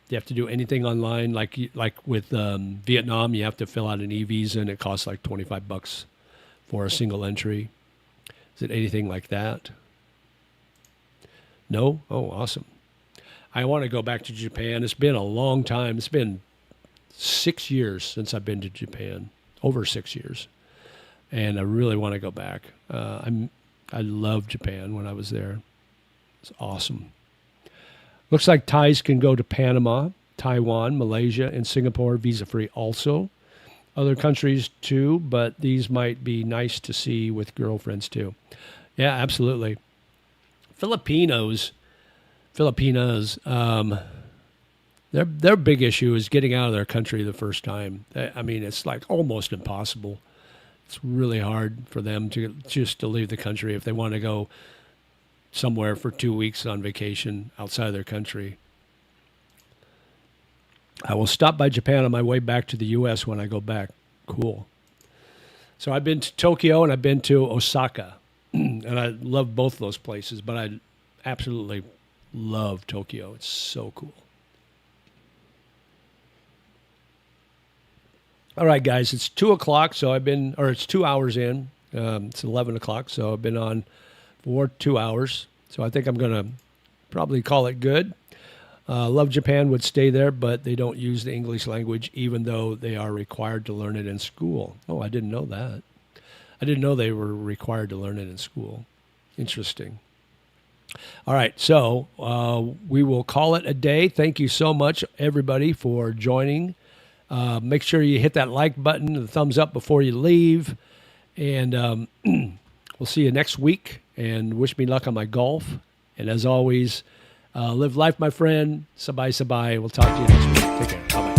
do you have to do anything online like with Vietnam, you have to fill out an e-visa and it costs like $25 for a single entry. Is it anything like that? No? Oh, awesome. I want to go back to Japan. It's been a long time. It's been 6 years since I've been to Japan, over 6 years, and I really want to go back. I loved Japan when I was there. It's awesome. Looks like Thais can go to Panama, Taiwan, Malaysia, and Singapore visa-free also. Other countries too, but these might be nice to see with girlfriends too. Yeah, absolutely. Filipinos, their big issue is getting out of their country the first time. I mean, it's like almost impossible. It's really hard for them to leave the country if they want to go somewhere for 2 weeks on vacation outside of their country. I will stop by Japan on my way back to the U.S. when I go back. Cool. So I've been to Tokyo and I've been to Osaka, and I love both those places, but I absolutely love Tokyo. It's so cool. All right, guys, it's 2 o'clock, so it's 2 hours in. It's 11 o'clock, so I've been on for 2 hours. So I think I'm going to probably call it good. Love Japan would stay there, but they don't use the English language, even though they are required to learn it in school. Oh, I didn't know that. I didn't know they were required to learn it in school. Interesting. All right, so we will call it a day. Thank you so much, everybody, for joining. Make sure you hit that like button, the thumbs up before you leave. And we'll see you next week. And wish me luck on my golf. And as always, live life, my friend. Sabay, sabay. We'll talk to you next week. Take care. Bye-bye.